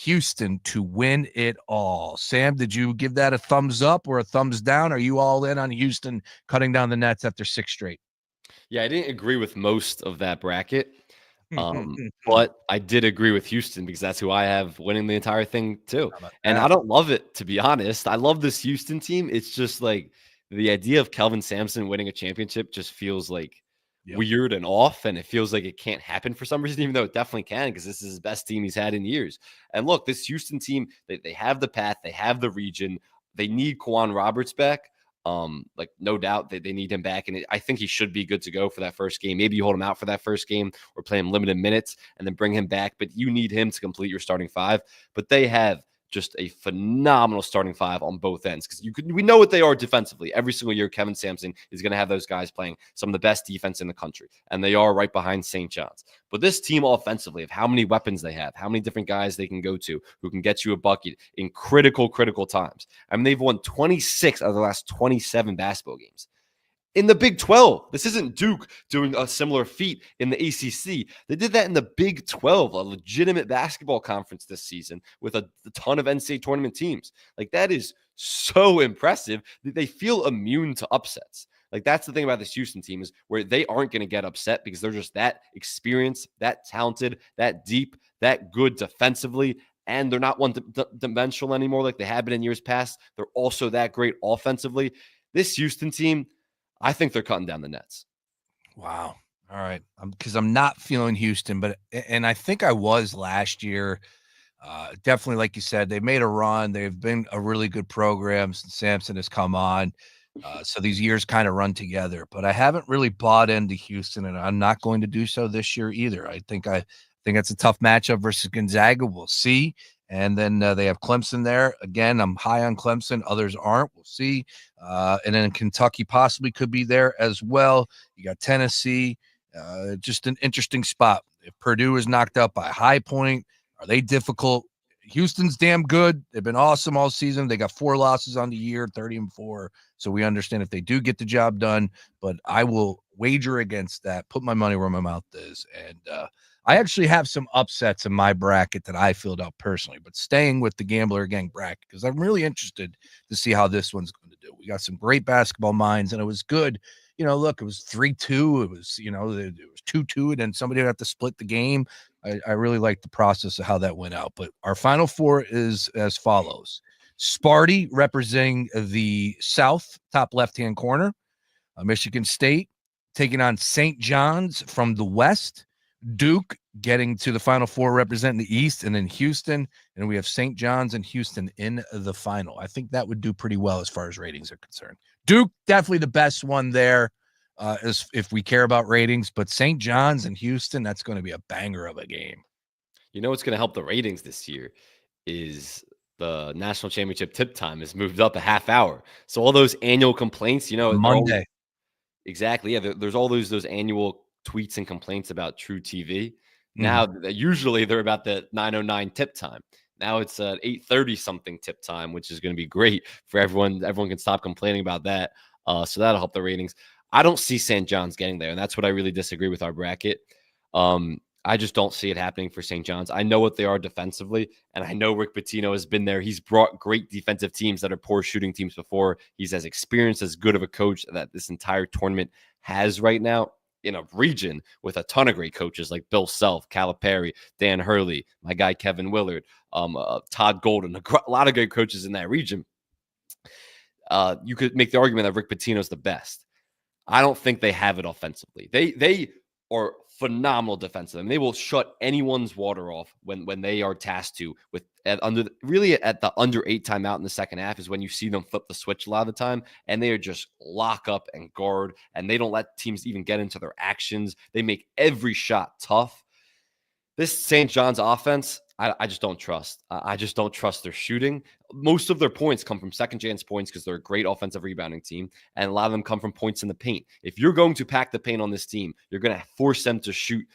Houston to win it all. Sam, did you give that a thumbs up or a thumbs down? Are you all in on Houston cutting down the Nets after 6 straight? Yeah, I didn't agree with most of that bracket, but I did agree with Houston because that's who I have winning the entire thing too. And I don't love it, to be honest. I love this Houston team. It's just like the idea of Kelvin Sampson winning a championship just feels like weird and off, and it feels like it can't happen for some reason, even though it definitely can, because this is his best team he's had in years. And look, this Houston team, they have the path, they have the region. They need Kwan Roberts back. Like no doubt they need him back. And I think he should be good to go for that first game. Maybe you hold him out for that first game or play him limited minutes and then bring him back. But you need him to complete your starting five. But they have just a phenomenal starting five on both ends because we know what they are defensively. Every single year, Kevin Sampson is going to have those guys playing some of the best defense in the country, and they are right behind St. John's. But this team offensively, of how many weapons they have, how many different guys they can go to who can get you a bucket in critical times. I mean, they've won 26 out of the last 27 basketball games. In the Big 12, this isn't Duke doing a similar feat in the ACC. They did that in the Big 12, a legitimate basketball conference this season with a ton of NCAA tournament teams. Like, that is so impressive that they feel immune to upsets. Like, that's the thing about this Houston team is where they aren't going to get upset because they're just that experienced, that talented, that deep, that good defensively. And they're not one-dimensional anymore like they have been in years past. They're also that great offensively. This Houston team, I think they're cutting down the nets. Wow. All right. Because I'm not feeling Houston, and I think I was last year. Definitely, like you said, they made a run. They've been a really good program since Sampson has come on. So these years kind of run together. But I haven't really bought into Houston, and I'm not going to do so this year either. I think it's a tough matchup versus Gonzaga. We'll see. And then they have Clemson there. Again, I'm high on Clemson. Others aren't. We'll see. And then Kentucky possibly could be there as well. You got Tennessee. Just an interesting spot. If Purdue is knocked up by High Point, are they difficult? Houston's damn good. They've been awesome all season. They got 4 losses on the year, 30-4. So we understand if they do get the job done. But I will wager against that, put my money where my mouth is. And I actually have some upsets in my bracket that I filled out personally, but staying with the Gambler Gang bracket because I'm really interested to see how this one's going to do. We got some great basketball minds, and it was good. Look, it was 3-2. It was, it was 2-2, and then somebody would have to split the game. I really like the process of how that went out. But our final four is as follows. Sparty representing the South, top left-hand corner. Michigan State taking on St. John's from the West. Duke getting to the Final Four representing the East, and then Houston. And we have St. John's and Houston in the final. I think that would do pretty well as far as ratings are concerned. Duke, definitely the best one there as if we care about ratings, but St. John's and Houston, that's going to be a banger of a game. You know what's going to help the ratings this year the national championship tip time is moved up a half hour. So all those annual complaints, Monday. Exactly. Yeah. There's all those annual tweets and complaints about True TV. Now, usually they're about the 9:09 tip time. Now it's 8:30 something tip time, which is going to be great for everyone. Everyone can stop complaining about that. So that'll help the ratings. I don't see St. John's getting there, and that's what I really disagree with our bracket. I just don't see it happening for St. John's. I know what they are defensively, and I know Rick Pitino has been there. He's brought great defensive teams that are poor shooting teams before. He's as experienced, as good of a coach that this entire tournament has right now in a region with a ton of great coaches like Bill Self, Calipari, Dan Hurley, my guy Kevin Willard, Todd Golden, a lot of great coaches in that region. You could make the argument that Rick Pitino is the best. I don't think they have it offensively. They are phenomenal defensively. I mean, they will shut anyone's water off when they are tasked to with at the under 8 timeout in the second half is when you see them flip the switch a lot of the time, and they are just lock up and guard, and they don't let teams even get into their actions. They make every shot tough. This St. John's offense, I just don't trust. I just don't trust their shooting. Most of their points come from second chance points because they're a great offensive rebounding team, and a lot of them come from points in the paint. If you're going to pack the paint on this team, you're going to force them to shoot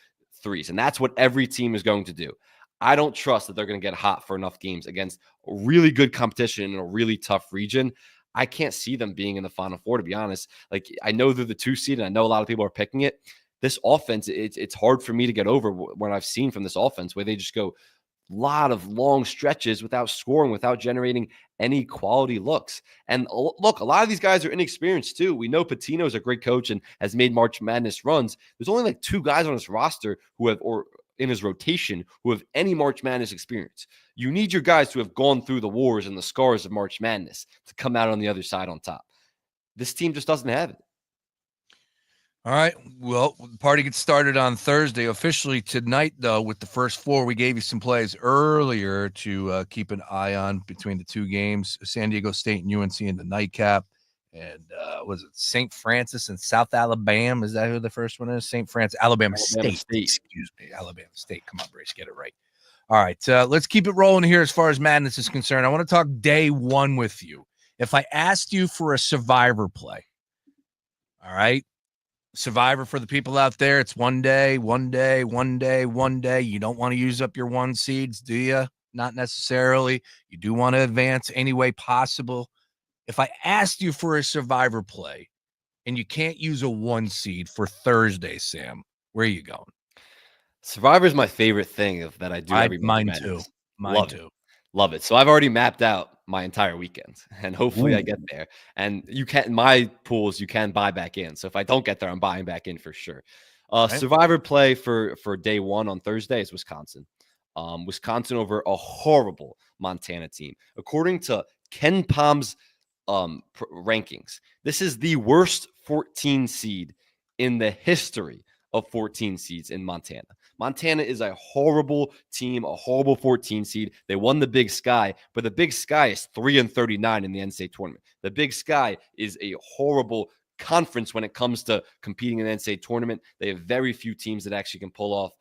threes, and that's what every team is going to do. I don't trust that they're going to get hot for enough games against a really good competition in a really tough region. I can't see them being in the Final Four, to be honest. Like, I know they're the 2 seed, and I know a lot of people are picking it. This offense, it's hard for me to get over what I've seen from this offense, where they just go a lot of long stretches without scoring, without generating any quality looks. And look, a lot of these guys are inexperienced too. We know Patino is a great coach and has made March Madness runs. There's only like 2 guys on his roster who have, or in his rotation, who have any March Madness experience. You need your guys to have gone through the wars and the scars of March Madness to come out on the other side on top. This team just doesn't have it. All right. Well, the party gets started on Thursday. Officially tonight, though, with the first four. We gave you some plays earlier to keep an eye on between the two games, San Diego State and UNC in the nightcap. And was it St. Francis and South Alabama? Is that who the first one is? St. Francis, Alabama State. Excuse me. Alabama State. Come on, Brace. Get it right. All right. Let's keep it rolling here as far as madness is concerned. I want to talk day one with you. If I asked you for a survivor play, all right, Survivor for the people out there, it's one day. You don't want to use up your one seeds, do you? Not necessarily. You do want to advance any way possible. If I asked you for a survivor play and you can't use a one seed for Thursday, Sam, where are you going? Survivor is my favorite thing that I do every Mine March too. Madness. Mine too. Love it. So I've already mapped out my entire weekend, and hopefully I get there. And you can, my pools, you can buy back in. So if I don't get there, I'm buying back in for sure. Survivor play for day one on Thursday is Wisconsin. Wisconsin over a horrible Montana team. According to Ken Palm's rankings, this is the worst 14 seed in the history of 14 seeds in Montana. Montana is a horrible team, a horrible 14 seed. They won the Big Sky, but the Big Sky is 3-39 in the NCAA tournament. The Big Sky is a horrible conference when it comes to competing in the NCAA tournament. They have very few teams that actually can pull off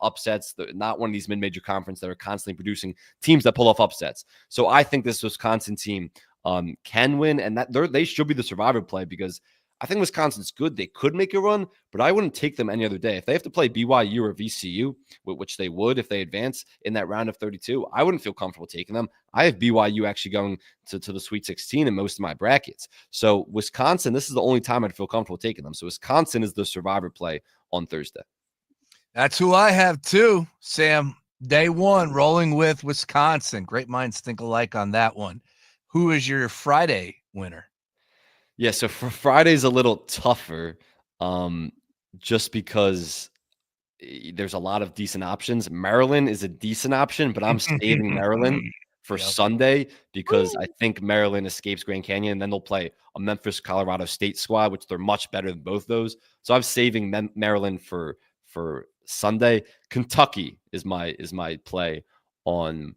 upsets. They're not one of these mid-major conferences that are constantly producing teams that pull off upsets. So I think this Wisconsin team can win, and that they should be the survivor play because I think Wisconsin's good. They could make a run, but I wouldn't take them any other day. If they have to play BYU or VCU, which they would if they advance in that round of 32, I wouldn't feel comfortable taking them. I have BYU actually going to the Sweet 16 in most of my brackets. So Wisconsin, this is the only time I'd feel comfortable taking them. So Wisconsin is the survivor play on Thursday. That's who I have too, Sam. Day one, rolling with Wisconsin. Great minds think alike on that one. Who is your Friday winner? Yeah, so for Friday's a little tougher just because there's a lot of decent options. Maryland is a decent option, but I'm saving Maryland for Sunday because I think Maryland escapes Grand Canyon, and then they'll play a Memphis, Colorado State squad, which they're much better than both those. So I'm saving Maryland for Sunday. Kentucky is my play on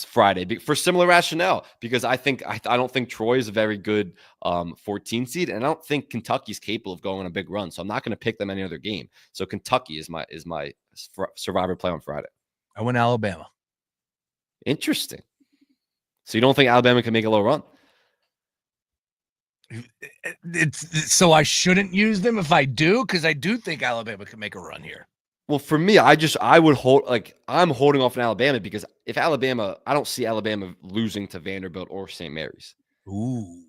Friday for similar rationale, because I don't think Troy is a very good 14 seed, and I don't think Kentucky's capable of going on a big run. So I'm not going to pick them any other game. So Kentucky is my survivor play on Friday. I went Alabama. Interesting. So you don't think Alabama can make a little run? So I shouldn't use them if I do, because I do think Alabama can make a run here. Well, for me, I would hold, I'm holding off on Alabama because if Alabama, I don't see Alabama losing to Vanderbilt or St. Mary's. Ooh.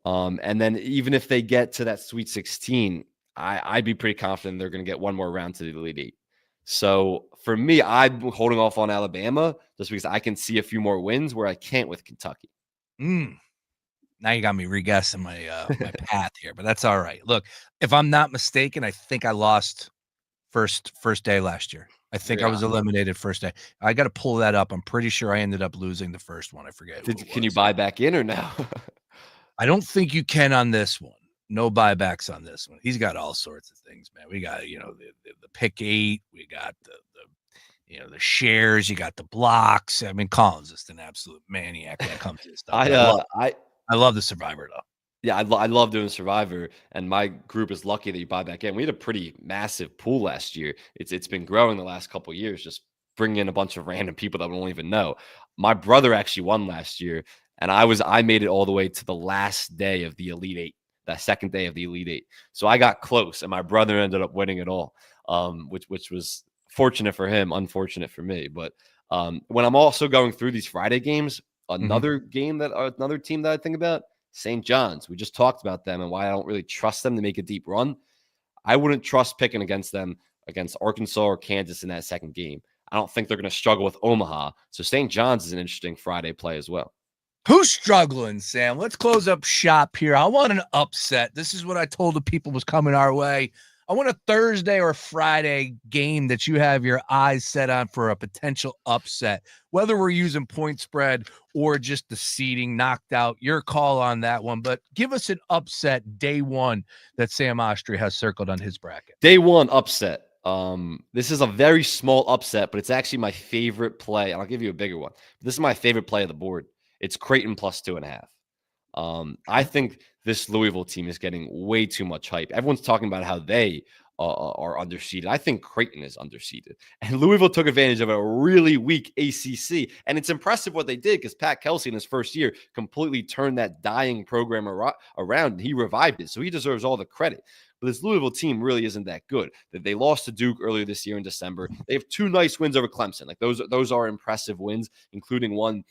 And then even if they get to that Sweet 16, I'd be pretty confident they're going to get one more round to the Elite Eight. So for me, I'm holding off on Alabama just because I can see a few more wins where I can't with Kentucky. Now you got me re-guessing my my path here, but that's all right. Look, if I'm not mistaken, I think I lost first day last year. I think I was eliminated first day. I got to pull that up. I'm pretty sure I ended up losing the first one. I forget. Can you buy back in or no? I don't think you can on this one. No buybacks on this one. He's got all sorts of things, man. We got, the pick 8. We got the shares. You got the blocks. I mean, Colin's just an absolute maniac when it comes to this stuff. I love the Survivor though. Yeah, I love doing Survivor, and my group is lucky that you buy back in. We had a pretty massive pool last year. It's been growing the last couple of years, just bringing in a bunch of random people that we don't even know. My brother actually won last year, and I made it all the way to the last day of the Elite Eight, that second day of the Elite Eight. So I got close, and my brother ended up winning it all, which was fortunate for him, unfortunate for me. But when I'm also going through these Friday games, another team that I think about, St. John's. We just talked about them and why I don't really trust them to make a deep run. I wouldn't trust picking against them against Arkansas or Kansas in that second game. I don't think they're going to struggle with Omaha. So St. John's is an interesting Friday play as well. Who's struggling, Sam? Let's close up shop here. I want an upset. This is what I told the people was coming our way. I want a Thursday or Friday game that you have your eyes set on for a potential upset, whether we're using point spread or just the seeding knocked out. Your call on that one, but give us an upset day one that Sam Oshtry has circled on his bracket. Day one upset. This is a very small upset, but it's actually my favorite play. And I'll give you a bigger one. This is my favorite play of the board. It's Creighton plus 2.5. I think this Louisville team is getting way too much hype. Everyone's talking about how they are underseeded. I think Creighton is underseeded. And Louisville took advantage of a really weak ACC. And it's impressive what they did because Pat Kelsey in his first year completely turned that dying program around. He revived it. So he deserves all the credit. But this Louisville team really isn't that good. They lost to Duke earlier this year in December. They have 2 nice wins over Clemson. Like those are impressive wins, including one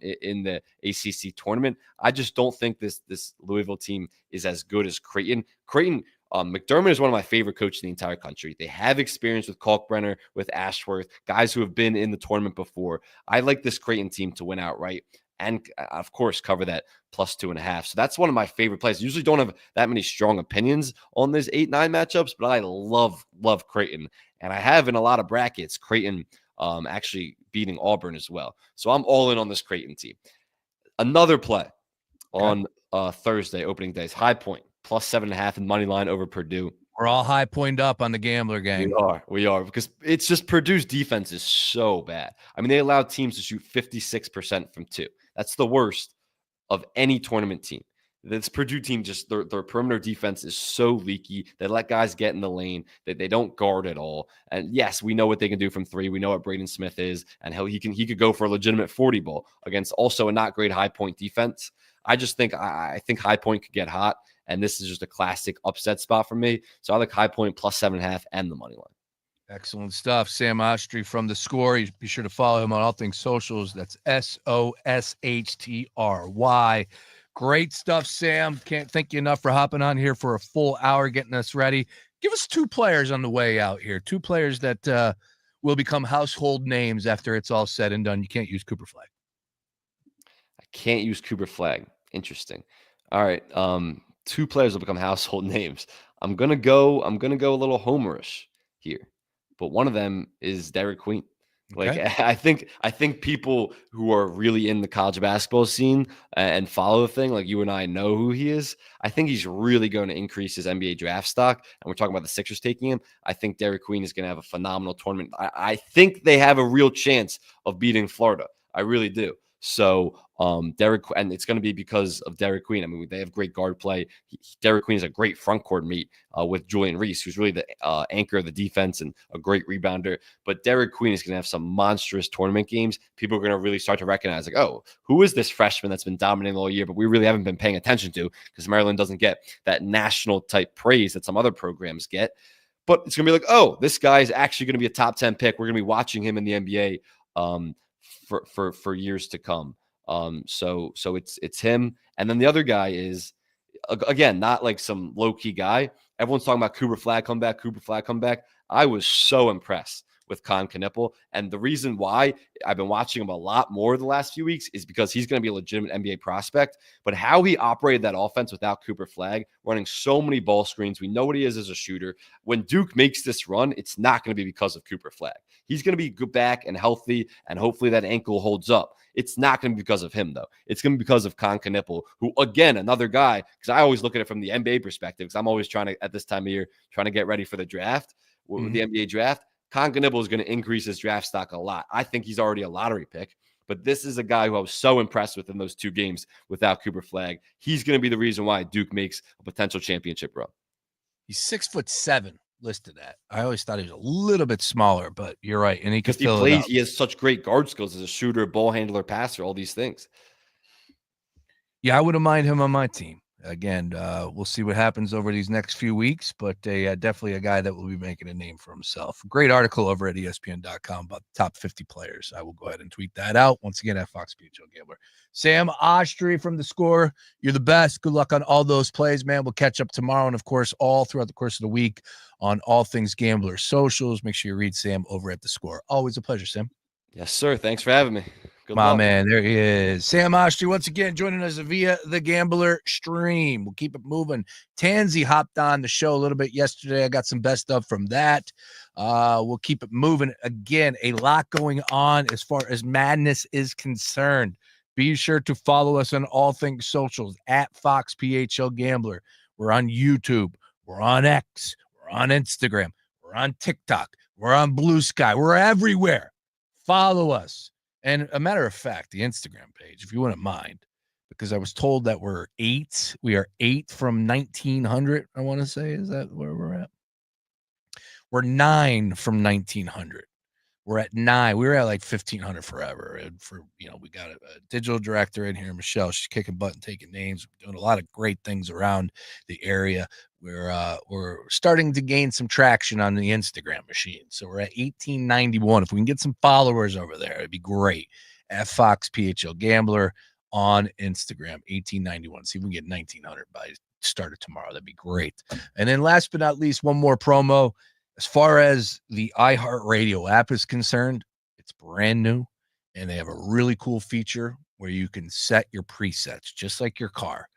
in the ACC tournament. I just don't think this Louisville team is as good as Creighton. McDermott is one of my favorite coaches in the entire country. They have experience with Kalkbrenner, with Ashworth, guys who have been in the tournament before. I like this Creighton team to win outright. And, of course, cover that plus 2.5. So that's one of my favorite plays. Usually don't have that many strong opinions on these 8-9 matchups, but I love Creighton. And I have in a lot of brackets Creighton actually beating Auburn as well. So I'm all in on this Creighton team. Another play on Thursday, opening days, High Point, plus 7.5 in money line over Purdue. We're all high pointed up on the gambler game. We are because it's just Purdue's defense is so bad. I mean, they allowed teams to shoot 56% from 2. That's the worst of any tournament team. This Purdue team, just their perimeter defense is so leaky. They let guys get in the lane. That they don't guard at all. And yes, we know what they can do from 3. We know what Braden Smith is, and he could go for a legitimate 40 ball against also a not great High Point defense. I just think I think High Point could get hot, and this is just a classic upset spot for me. So I like High Point plus 7.5 and the money line. Excellent stuff. Sam Oshtry from The Score. You be sure to follow him on all things socials. That's SOSHTRY. Great stuff, Sam. Can't thank you enough for hopping on here for a full hour, getting us ready. Give us 2 players on the way out here. 2 players that will become household names after it's all said and done. You can't use Cooper Flagg. I can't use Cooper Flagg. Interesting. All right. 2 players will become household names. I'm gonna go a little homerish here. But one of them is Derek Queen. Like I think people who are really in the college basketball scene and follow the thing, like you and I know who he is. I think he's really going to increase his NBA draft stock. And we're talking about the Sixers taking him. I think Derek Queen is going to have a phenomenal tournament. I think they have a real chance of beating Florida. I really do. So Derek, and it's going to be because of Derek Queen. I mean, they have great guard play. Derek Queen is a great front court meet with Julian Reese, who's really the anchor of the defense and a great rebounder. But Derek Queen is going to have some monstrous tournament games. People are going to really start to recognize, like, oh, who is this freshman that's been dominating all year, but we really haven't been paying attention to because Maryland doesn't get that national type praise that some other programs get. But it's going to be like, oh, this guy is actually going to be a top 10 pick. We're going to be watching him in the NBA for years to come. So it's him. And then the other guy is, again, not like some low-key guy. Everyone's talking about Cooper Flagg come back. I was so impressed with Con Knippel. And the reason why I've been watching him a lot more the last few weeks is because he's going to be a legitimate NBA prospect. But how he operated that offense without Cooper Flagg, running so many ball screens, we know what he is as a shooter. When Duke makes this run, it's not going to be because of Cooper Flagg. He's going to be good back and healthy, and hopefully that ankle holds up. It's not going to be because of him, though. It's going to be because of Con Knippel, who, again, another guy, because I always look at it from the NBA perspective, because I'm always trying to, at this time of year, trying to get ready for the draft, with the NBA draft. Con Knippel is going to increase his draft stock a lot. I think he's already a lottery pick, but this is a guy who I was so impressed with in those 2 games without Cooper Flagg. He's going to be the reason why Duke makes a potential championship run. He's 6'7" listed at. I always thought he was a little bit smaller, but you're right. And he can fill it up. He has such great guard skills as a shooter, ball handler, passer, all these things. Yeah, I wouldn't mind him on my team. Again, we'll see what happens over these next few weeks, but definitely a guy that will be making a name for himself. Great article over at ESPN.com about the top 50 players. I will go ahead and tweet that out. Once again, at Fox Joe Gambler. Sam Oshtry from The Score. You're the best. Good luck on all those plays, man. We'll catch up tomorrow and, of course, all throughout the course of the week on all things Gambler socials. Make sure you read Sam over at The Score. Always a pleasure, Sam. Yes, sir. Thanks for having me. Good Man, there he is. Sam Oshtry once again joining us via the Gambler stream. We'll keep it moving. Tansy hopped on the show a little bit yesterday. I got some best of from that. We'll keep it moving. Again, a lot going on as far as madness is concerned. Be sure to follow us on all things socials at Fox PHL Gambler. We're on YouTube. We're on X. We're on Instagram. We're on TikTok. We're on Blue Sky. We're everywhere. Follow us. And a matter of fact, the Instagram page, if you wouldn't mind, because I was told that we are 8 from 1900, I want to say. Is that where we're at? We're 9 from 1900. We're at 9. We were at like 1500 forever. And we got a digital director in here, Michelle. She's kicking butt and taking names. We're doing a lot of great things around the area. We're starting to gain some traction on the Instagram machine. So we're at 1891. If we can get some followers over there, it'd be great. At Fox PHL Gambler on Instagram, 1891. See if we can get 1900 by start of tomorrow. That'd be great. And then last but not least, one more promo. As far as the iHeartRadio app is concerned, it's brand new, and they have a really cool feature where you can set your presets just like your car,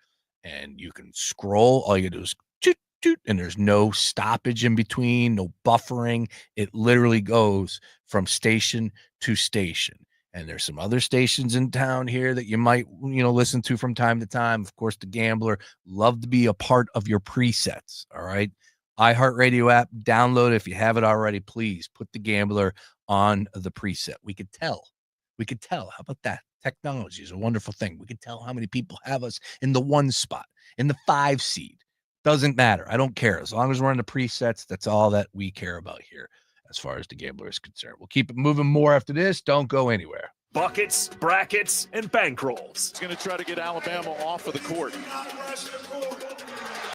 and you can scroll. All you do is toot, toot, and there's no stoppage in between, no buffering. It literally goes from station to station. And there's some other stations in town here that you might, listen to from time to time. Of course, the Gambler, love to be a part of your presets. All right. iHeartRadio app, download it. If you have it already, please put the Gambler on the preset. We could tell. How about that? Technology is a wonderful thing. We can tell how many people have us in the 1 spot, in the 5 seed. Doesn't matter. I don't care. As long as we're in the presets, that's all that we care about here as far as the Gambler is concerned. We'll keep it moving more after this. Don't go anywhere. Buckets, brackets, and bankrolls. He's going to try to get Alabama off of the court.